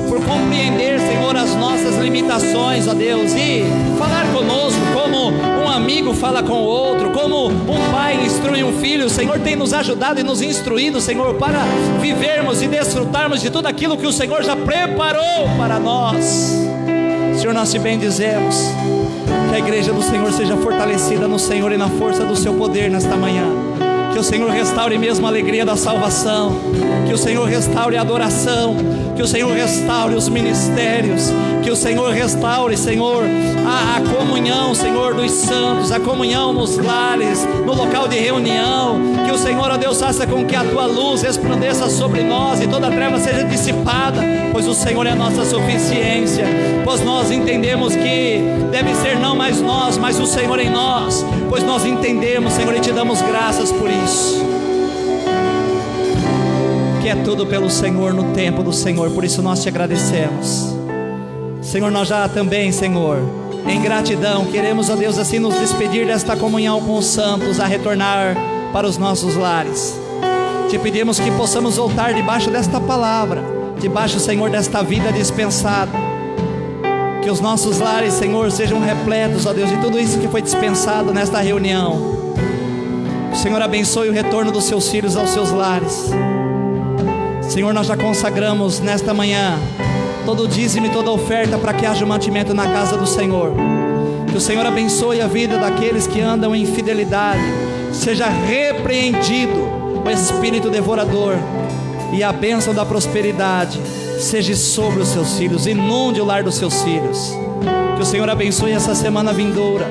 por compreender, Senhor, as nossas limitações, ó Deus, e falar conosco como um amigo fala com o outro, como um pai instrui um filho. O Senhor tem nos ajudado e nos instruído, Senhor, para vivermos e desfrutarmos de tudo aquilo que o Senhor já preparou para nós. Senhor, nós te bendizemos. Que a igreja do Senhor seja fortalecida no Senhor e na força do seu poder nesta manhã. Que o Senhor restaure mesmo a alegria da salvação. Que o Senhor restaure a adoração. Que o Senhor restaure os ministérios. Que o Senhor restaure, Senhor, a comunhão, Senhor, dos santos, a comunhão nos lares, no local de reunião. Que o Senhor, ó Deus, faça com que a tua luz resplandeça sobre nós e toda treva seja dissipada, pois o Senhor é a nossa suficiência. Pois nós entendemos que deve ser não mais nós, mas o Senhor em nós. Pois nós entendemos, Senhor, e te damos graças por isso. Que é tudo pelo Senhor, no tempo do Senhor. Por isso nós te agradecemos, Senhor. Nós já também, Senhor, em gratidão, queremos, ó Deus, assim nos despedir desta comunhão com os santos, a retornar para os nossos lares. Te pedimos que possamos voltar debaixo desta palavra, debaixo, Senhor, desta vida dispensada. Que os nossos lares, Senhor, sejam repletos, ó Deus, de tudo isso que foi dispensado nesta reunião. Que o Senhor abençoe o retorno dos seus filhos aos seus lares. Senhor, nós já consagramos nesta manhã todo o dízimo e toda a oferta para que haja um mantimento na casa do Senhor. Que o Senhor abençoe a vida daqueles que andam em fidelidade. Seja repreendido o espírito devorador, e a bênção da prosperidade seja sobre os seus filhos, inunde o lar dos seus filhos. Que o Senhor abençoe essa semana vindoura.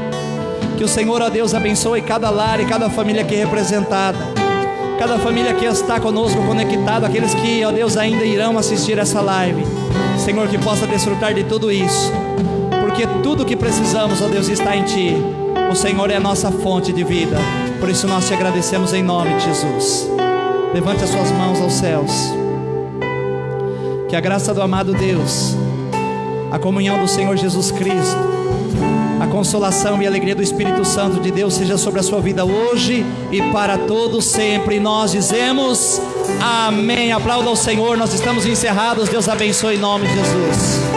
Que o Senhor, ó Deus, abençoe cada lar e cada família aqui representada, cada família que está conosco conectado, aqueles que, ó Deus, ainda irão assistir essa live. Senhor, que possa desfrutar de tudo isso, porque tudo que precisamos, ó Deus, está em Ti. O Senhor é a nossa fonte de vida. Por isso nós te agradecemos em nome de Jesus. Levante as suas mãos aos céus. Que a graça do amado Deus, a comunhão do Senhor Jesus Cristo, a consolação e a alegria do Espírito Santo de Deus seja sobre a sua vida hoje e para todos sempre. E nós dizemos amém. Aplauda ao Senhor. Nós estamos encerrados. Deus abençoe em nome de Jesus.